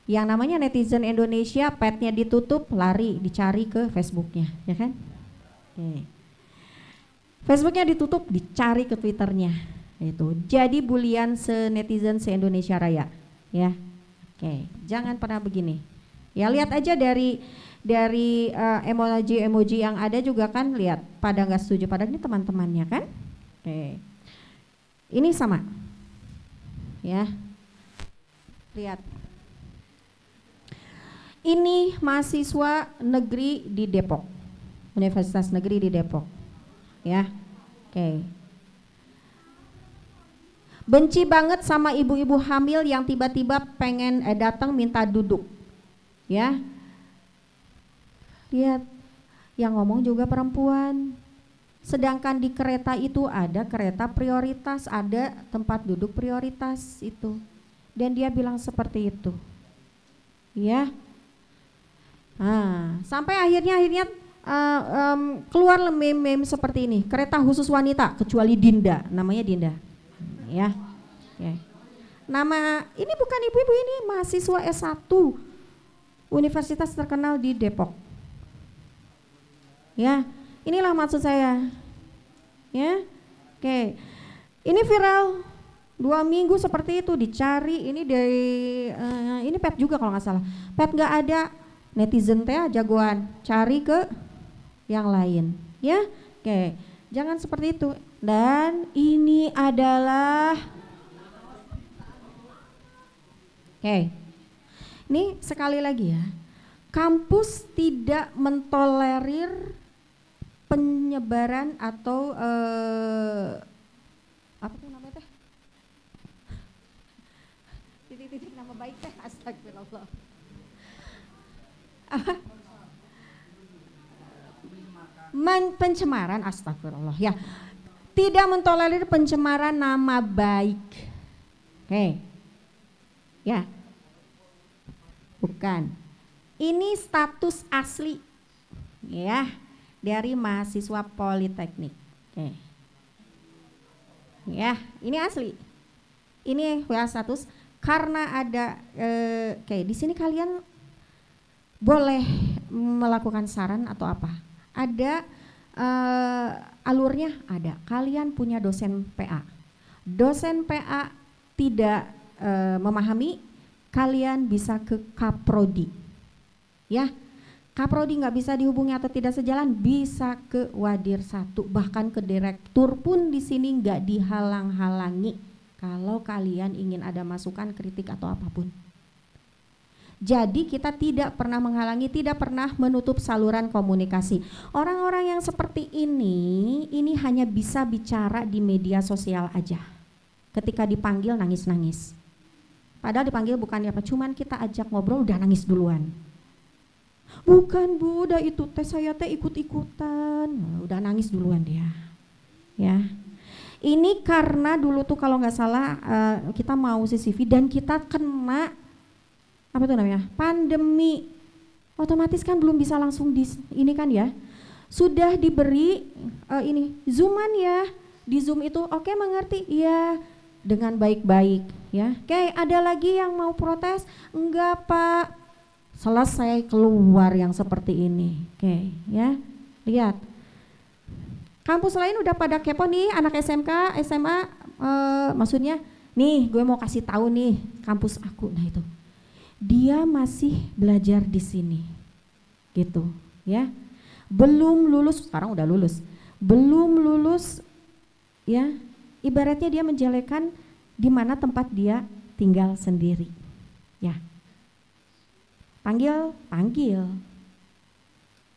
Yang namanya netizen Indonesia, petnya ditutup, lari dicari ke Facebooknya, ya kan? Oke. Facebooknya ditutup, dicari ke Twitternya, itu. Jadi bulian netizen se-Indonesia Raya, ya. Oke, jangan pernah begini. Ya lihat aja dari emoji yang ada juga kan, lihat pada nggak setuju, pada ini teman-temannya kan. Oke, ini sama, ya. Lihat, ini mahasiswa negeri di Depok, Universitas Negeri di Depok, ya. Oke. Benci banget sama ibu-ibu hamil yang tiba-tiba pengen datang minta duduk, ya. Lihat, yang ngomong juga perempuan. Sedangkan di kereta itu ada kereta prioritas, ada tempat duduk prioritas itu. Dan dia bilang seperti itu. Ya. Sampai akhirnya keluar meme seperti ini. Kereta khusus wanita kecuali Dinda, namanya Dinda. Ya. Okay. Nama ini bukan ibu-ibu, ini mahasiswa S1 universitas terkenal di Depok. Ya, inilah maksud saya. Ya, oke. Ini viral 2 minggu seperti itu dicari. Ini dari ini pet juga kalau nggak salah. Pet nggak ada, netizen teh jagoan cari ke yang lain. Ya, oke. Jangan seperti itu. Dan ini adalah, oke. Ini sekali lagi ya. Kampus tidak mentolerir penyebaran atau apa tuh namanya teh? Titik-titik nama baik teh, astagfirullah. Pencemaran, astagfirullah ya. Tidak mentolerir pencemaran nama baik. Oke. Ya. Bukan. Ini status asli. Ya. Dari mahasiswa Politeknik. Oke. Ya, ini asli. Ini WA status karena ada oke, di sini kalian boleh melakukan saran atau apa. Ada alurnya ada. Kalian punya dosen PA. Dosen PA tidak memahami, kalian bisa ke Kaprodi. Ya. Kaprodi nggak bisa dihubungi atau tidak sejalan, bisa ke Wadir 1, bahkan ke direktur pun di sini nggak dihalang-halangi kalau kalian ingin ada masukan, kritik atau apapun. Jadi kita tidak pernah menghalangi, tidak pernah menutup saluran komunikasi. Orang-orang yang seperti ini hanya bisa bicara di media sosial aja. Ketika dipanggil nangis-nangis. Padahal dipanggil bukan apa, cuman kita ajak ngobrol udah nangis duluan. Bukan Bu, udah itu teh saya teh ikut-ikutan, udah nangis duluan dia. Ya, ini karena dulu tuh kalau nggak salah kita mau CCV dan kita kena apa tuh namanya pandemi, otomatis kan belum bisa langsung ini kan ya. Sudah diberi ini Zooman ya. Di Zoom itu oke, mengerti? Iya, dengan baik-baik ya. Oke, ada lagi yang mau protes? Enggak Pak. Selesai, keluar yang seperti ini. Oke ya, lihat. Kampus lain udah pada kepo nih, anak SMK, SMA, maksudnya nih gue mau kasih tahu nih kampus aku. Nah itu, dia masih belajar di sini, gitu ya. Belum lulus, sekarang udah lulus. Belum lulus, ya. Ibaratnya dia menjelekkan di mana tempat dia tinggal sendiri, ya. Panggil,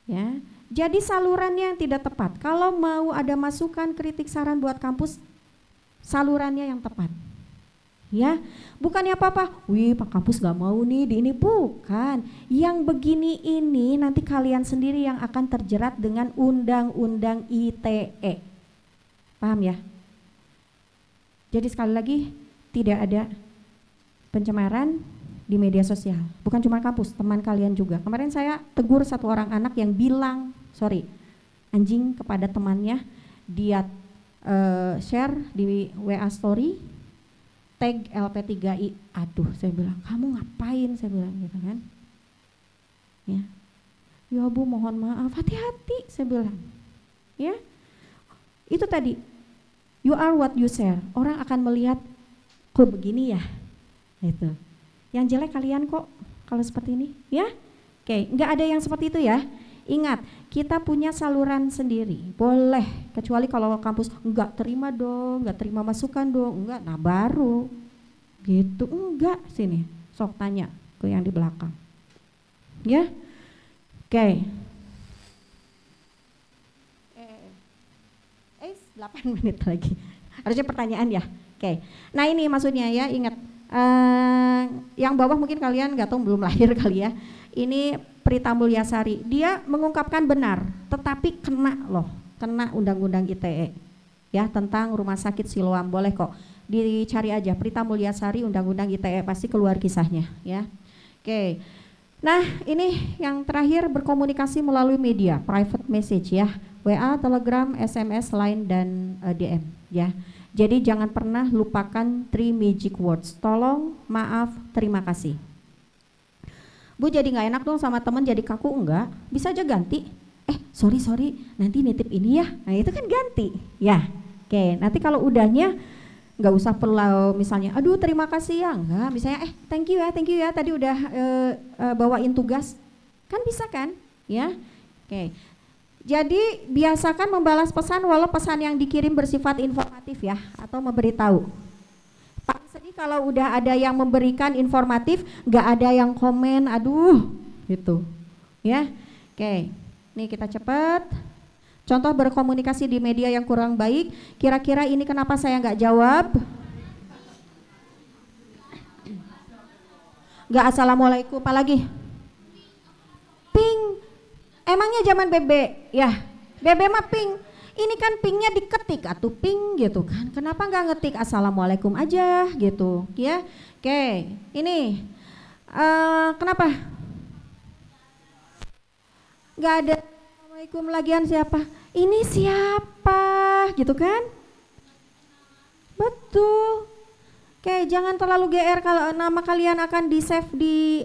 ya. Jadi salurannya yang tidak tepat. Kalau mau ada masukan, kritik, saran buat kampus, salurannya yang tepat. Ya, bukannya apa-apa, wih Pak Kampus gak mau nih di ini, bukan. Yang begini ini nanti kalian sendiri yang akan terjerat dengan undang-undang ITE. Paham ya? Jadi sekali lagi, tidak ada pencemaran di media sosial. Bukan cuma kampus, teman kalian juga. Kemarin saya tegur satu orang anak yang bilang, anjing kepada temannya, dia share di WA story, tag LP3I. Aduh, saya bilang, kamu ngapain? Saya bilang gitu kan. Ya Bu, mohon maaf, hati-hati, saya bilang. Ya, itu tadi, you are what you share. Orang akan melihat, kok begini ya, itu. Yang jelek kalian kok kalau seperti ini, ya. Oke, nggak ada yang seperti itu ya. Ingat, kita punya saluran sendiri, boleh. Kecuali kalau kampus nggak terima dong, nggak terima masukan dong, enggak. Nah baru, gitu. Enggak, sini, sok tanya ke yang di belakang, ya. Oke. 8 menit lagi. Harusnya pertanyaan ya. Oke. Nah ini maksudnya ya, ingat. Yang bawah mungkin kalian nggak tahu, belum lahir kali ya. Ini Prita Mulyasari, dia mengungkapkan benar, tetapi kena undang-undang ITE ya tentang rumah sakit Siloam. Boleh kok dicari aja Prita Mulyasari undang-undang ITE, pasti keluar kisahnya ya. Oke. Nah ini yang terakhir, berkomunikasi melalui media, private message ya, WA, Telegram, SMS, Line dan DM ya. Jadi jangan pernah lupakan 3 magic words. Tolong, maaf, terima kasih. Bu jadi nggak enak dong sama teman, jadi kaku, enggak? Bisa aja ganti. Sorry, nanti nitip ini ya. Nah itu kan ganti, ya. Oke, nanti kalau udahnya nggak usah perlu misalnya, aduh terima kasih ya, enggak. Misalnya, thank you ya, tadi udah bawain tugas, kan bisa kan, ya. Oke. Jadi biasakan membalas pesan walau pesan yang dikirim bersifat informatif ya, atau memberitahu. Paling sedih kalau udah ada yang memberikan informatif, nggak ada yang komen, aduh, gitu, ya. Oke, nih kita cepat. Contoh berkomunikasi di media yang kurang baik. Kira-kira ini kenapa saya nggak jawab? Nggak assalamualaikum, apalagi? Ping. Emangnya zaman BB ya, BB mah ping, ini kan pingnya diketik atau ping gitu kan, kenapa nggak ngetik assalamualaikum aja gitu ya. Oke, ini kenapa nggak ada assalamualaikum lagian siapa, ini siapa gitu kan, betul. Oke, jangan terlalu GR kalau nama kalian akan di save di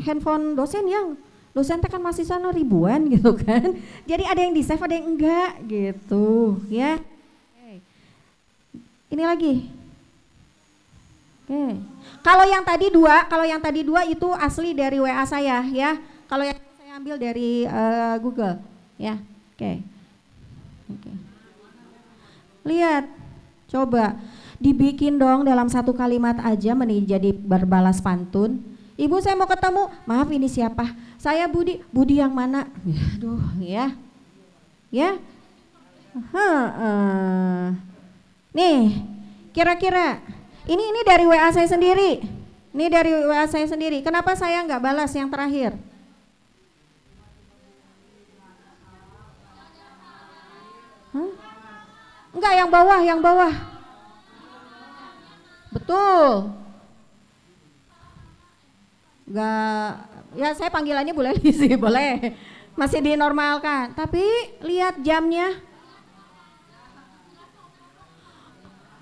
handphone dosen yang dosen kan mahasiswa ribuan gitu kan. Jadi ada yang di save, ada yang enggak gitu ya. Ini lagi. Oke. Kalau yang tadi dua itu asli dari WA saya ya. Kalau yang saya ambil dari Google ya. Oke. Lihat. Coba dibikin dong dalam satu kalimat aja menjadi berbalas pantun. Ibu saya mau ketemu, maaf ini siapa? Saya Budi yang mana? Aduh ya. Ya. Nih, kira-kira ini dari WA saya sendiri. Ini dari WA saya sendiri. Kenapa saya nggak balas yang terakhir? Enggak, yang bawah. Betul. Enggak, ya saya panggilannya Bu Leli sih, boleh. Masih dinormalkan. Tapi lihat jamnya.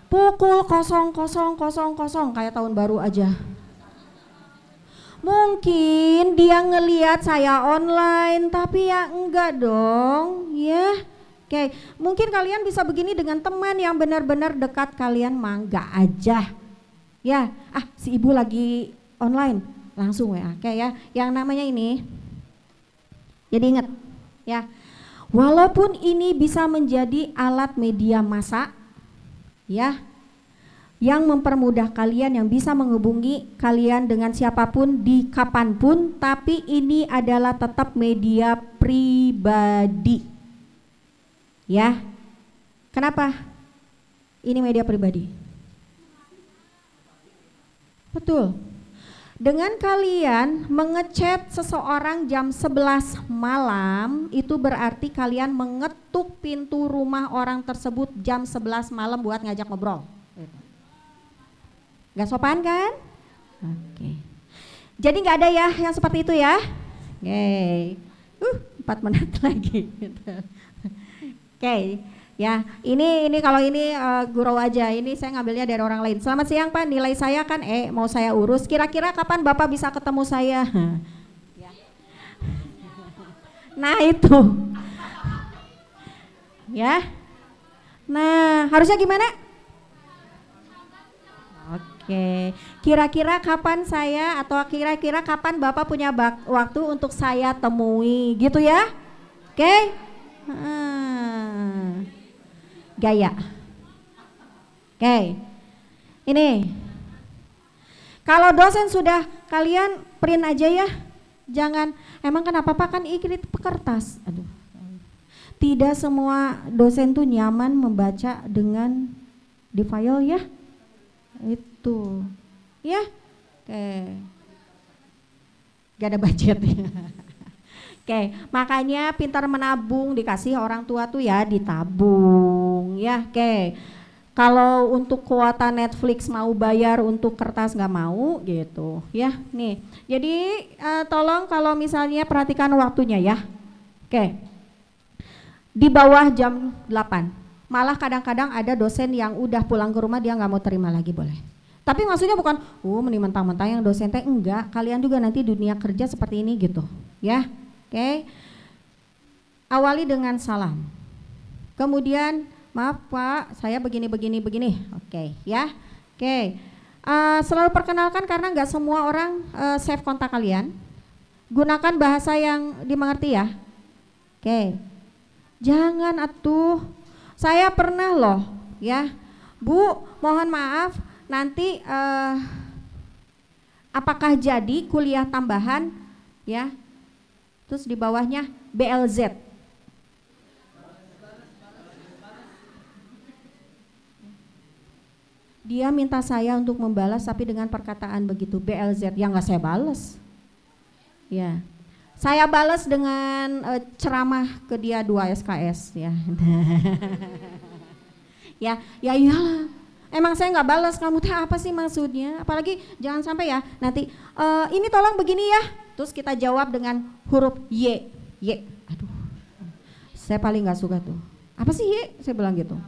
Pukul 00.00 kayak tahun baru aja. Mungkin dia ngelihat saya online, tapi ya enggak dong, ya. Oke, mungkin kalian bisa begini dengan teman yang benar-benar dekat kalian, mangga aja. Ya, si ibu lagi online, langsung WA. Oke ya, yang namanya ini. Jadi ingat, ya. Walaupun ini bisa menjadi alat media massa, ya, yang mempermudah kalian, yang bisa menghubungi kalian dengan siapapun di kapanpun, tapi ini adalah tetap media pribadi. Ya, kenapa? Ini media pribadi. Betul. Dengan kalian mengechat seseorang jam 11 malam, itu berarti kalian mengetuk pintu rumah orang tersebut jam 11 malam buat ngajak ngobrol. Gak sopan kan? Oke. Jadi gak ada ya yang seperti itu ya? Oke. 4 menit lagi. Oke. Ya, ini kalau ini gurau aja. Ini saya ngambilnya dari orang lain. Selamat siang Pak, nilai saya kan mau saya urus. Kira-kira kapan Bapak bisa ketemu saya? Ya. Nah itu. Ya. Nah, harusnya gimana? Oke, kira-kira kapan saya atau kira-kira kapan Bapak punya waktu untuk saya temui gitu ya? Oke? Gaya. Oke. Ini. Kalau dosen sudah, kalian print aja ya. Jangan, emang kenapa Pak, kan ikhrit kertas. Aduh. Tidak semua dosen tuh nyaman membaca dengan di file ya. Itu ya, gak ada budget ya. Oke, makanya pintar menabung, dikasih orang tua tuh ya ditabung ya. Oke, kalau untuk kuota Netflix mau bayar, untuk kertas nggak mau gitu ya. Nih, jadi tolong kalau misalnya perhatikan waktunya ya. Oke, di bawah jam 8. Malah kadang-kadang ada dosen yang udah pulang ke rumah dia nggak mau terima lagi, boleh. Tapi maksudnya bukan, mending mentang-mentang yang dosen teh, enggak. Kalian juga nanti dunia kerja seperti ini gitu, ya. Oke. Awali dengan salam. Kemudian, maaf Pak, saya begini. Oke, ya. Oke. Selalu perkenalkan karena nggak semua orang save kontak kalian. Gunakan bahasa yang dimengerti ya. Oke. Jangan atuh. Saya pernah loh ya, Bu, mohon maaf nanti apakah jadi kuliah tambahan ya, terus di bawahnya BLZ. Dia minta saya untuk membalas tapi dengan perkataan begitu, BLZ, yang nggak saya balas ya. Saya balas dengan ceramah ke dia 2 SKS ya. Ya iyalah. Emang saya nggak balas, kamu teh apa sih maksudnya? Apalagi jangan sampai ya nanti ini tolong begini ya. Terus kita jawab dengan huruf Y. Aduh. Saya paling nggak suka tuh. Apa sih Y? Saya bilang gitu.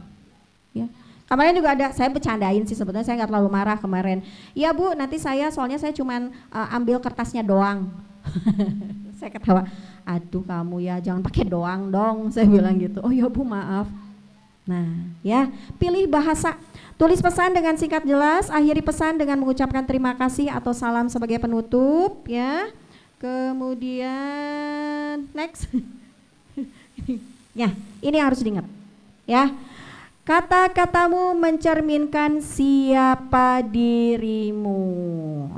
Ya. Kemarin juga ada, saya bercandain sih sebetulnya, saya nggak terlalu marah kemarin. Iya Bu, nanti soalnya saya cuman ambil kertasnya doang. Saya ketawa, aduh kamu ya jangan pakai doang dong, saya bilang gitu. Oh ya Bu, maaf. Nah ya, pilih bahasa, tulis pesan dengan singkat jelas, akhiri pesan dengan mengucapkan terima kasih atau salam sebagai penutup ya. Kemudian next. Ya, ini harus diingat ya. Kata-katamu mencerminkan siapa dirimu.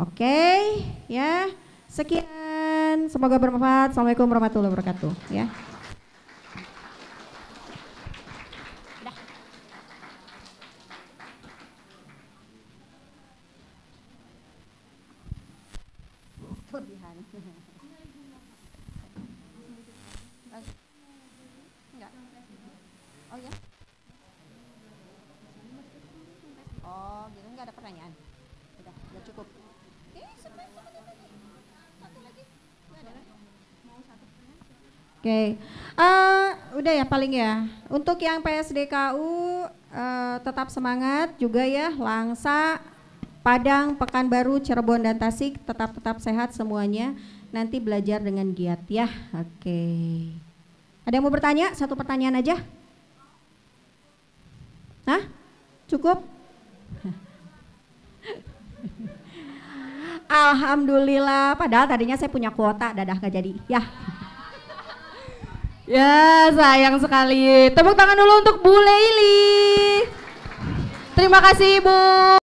Oke ya. Sekian, semoga bermanfaat. Assalamualaikum warahmatullahi wabarakatuh ya. Kelebihan. Enggak. Oh ya. Oh, gitu, enggak ada pertanyaan. Udah cukup. Satu lagi. Enggak ada. Mau satu pertanyaan? Oke, udah ya paling ya. Untuk yang PSDKU tetap semangat juga ya, Langsa, Padang, Pekanbaru, Cirebon dan Tasik tetap sehat semuanya. Nanti belajar dengan giat ya. Oke. Ada yang mau bertanya? Satu pertanyaan aja. Hah? Cukup? Alhamdulillah, padahal tadinya saya punya kuota, dadah gak jadi. Ya. Ya, sayang sekali. Tepuk tangan dulu untuk Bu Leili. Terima kasih, Bu.